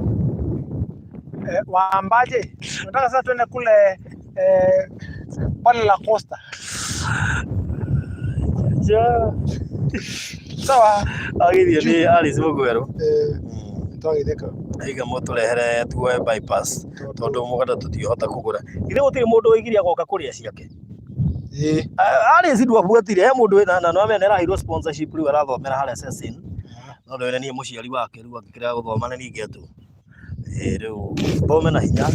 waambaje nataka sasa tuende kule pale la Costa sawa agithio ni Alice Mugwero twagitheka aiga mũtũrehere tuoe bypass tondũ mũgada tũtiũhota kũgũra ithe gũtirĩ mũndũ ũigiria goka kũrĩa ciake Alice ndwabuatire he mũndũ wĩna no amenera hiro sponsorship rĩu arathomera harĩa Saseni no ndwene niĩ mũciari wake rĩu akĩkĩra gũthoma na ningĩ tu rĩu thome na hinya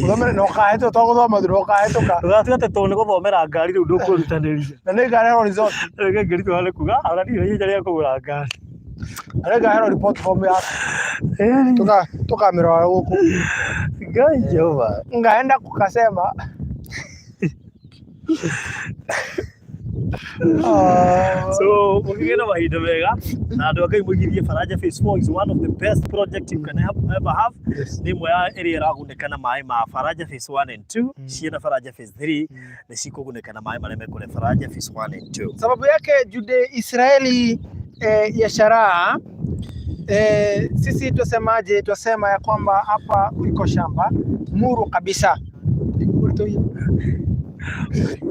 thome no kahetwo to gũthoma thuro kahetũka ũgatuĩka atĩ to nĩ gũthomera ngari rĩu ndũkũrutanĩria na nĩ ngari hero resort rĩngĩ ngiri twale kuga ara ndio hinya rĩa kũgũra ngari arega hero report form ya tukamĩrora gũkũ Ngai Jehova ngaenda kukasema so mugigena mahinda mega na andũ Ngai mũigithie Baranja phase 4 is one of the best project you can ever have nĩ mwe ya area ĩragunĩka na maĩ ma Baranja phase 1 and 2 ciena Baranja phase 3 nĩ cikũgunĩka na maĩ marĩa mekũre Baranja phase 1 and 2 sababu yake Juda Israeli ya sharaa sisi tusemaje tusema ya kwamba hapa iko shamba muru kabisa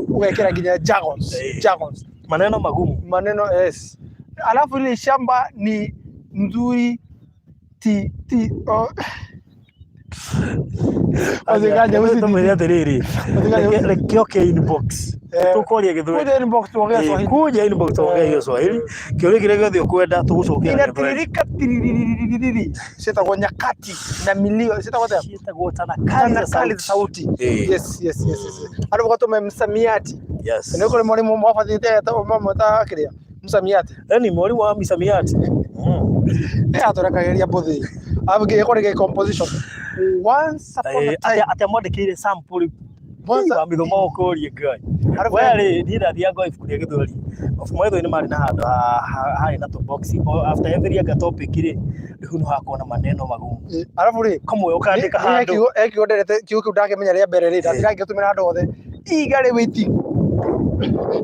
uwekera ginya jargons maneno magumu yes alafu ile shamba ni nzuri azikaja usitumia tereri kioke inbox tukoria githwe inbox tuongea Swahili kuja inbox tuongea Swahili kio kile gĩothe ũkwenda tũgũcokia inatiririka sitagwo nyakati na milio sitagwo tana kali sauti yes ana wakati msamiati ndio kule mwalimu mwafathite mama takiria msamiati yani mwalimu wa msamiati atorakageria mbuthi Abige kore composition. Once upon a time. Ati amwandikire sample Once wa mithomo ukuri ngai. Wale ndira thia go ifuria githori. Of mwetho ni mari na handu ha na to box after every other topic ri huno hakona maneno magumu. Alafu ri kamwe ukandika handu. Eki nderete kiugo kiu ndakimenya ria mbere ri ndirangĩtumĩra handu hothe. Igari waiting.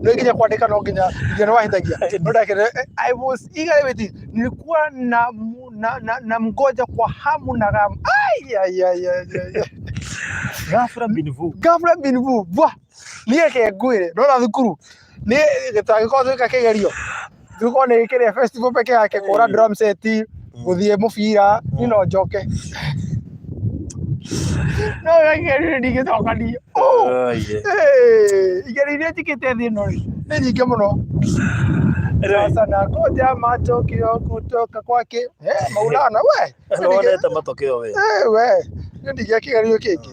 No nginya kuandika no nginya nginya wahitagia. No ndakire I was eagerly waiting. Nilikuwa na mgoja kwa hamu na gamu. Ghafla binvu. Bwa. Nieke ngwire no na thukuru. Ni gitagiko twika kigerio. Thukuru ni gikire festival peke yake kora drum set, guthie mubira, ino njoke. No ngeri ndigitokania. Igeri iria njikite thi no ri. Ni nyingi muno. Sasa nakoja matokeo kutoka kwake. Maulana we. Nonete matokeo we. We. Ndigia kigerio kiki.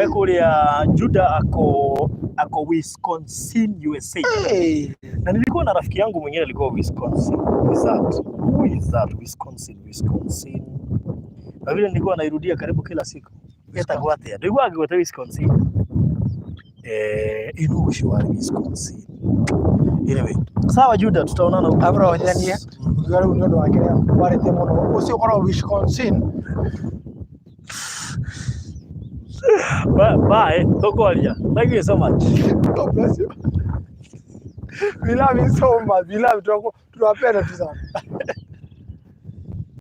Ekuria Juda ako Wisconsin, USA. Na nilikuwa na rafiki yangu mwingine alikuwa Wisconsin. Who is that? Wisconsin. Na vile nilikuwa nairudia karibu kila siku. Etagwo atia? Ndigwa agwete Wisconsin. Inushwari Wisconsin. Anyway, sawa Juda, tutaonana huko. Abro nyania. Ngara unyondo wake warete muno. Ucio kora Wisconsin. Bye. Tokoria. Thank you so much. God bless you. We love you so much. We love you. Tunapenda tu sana.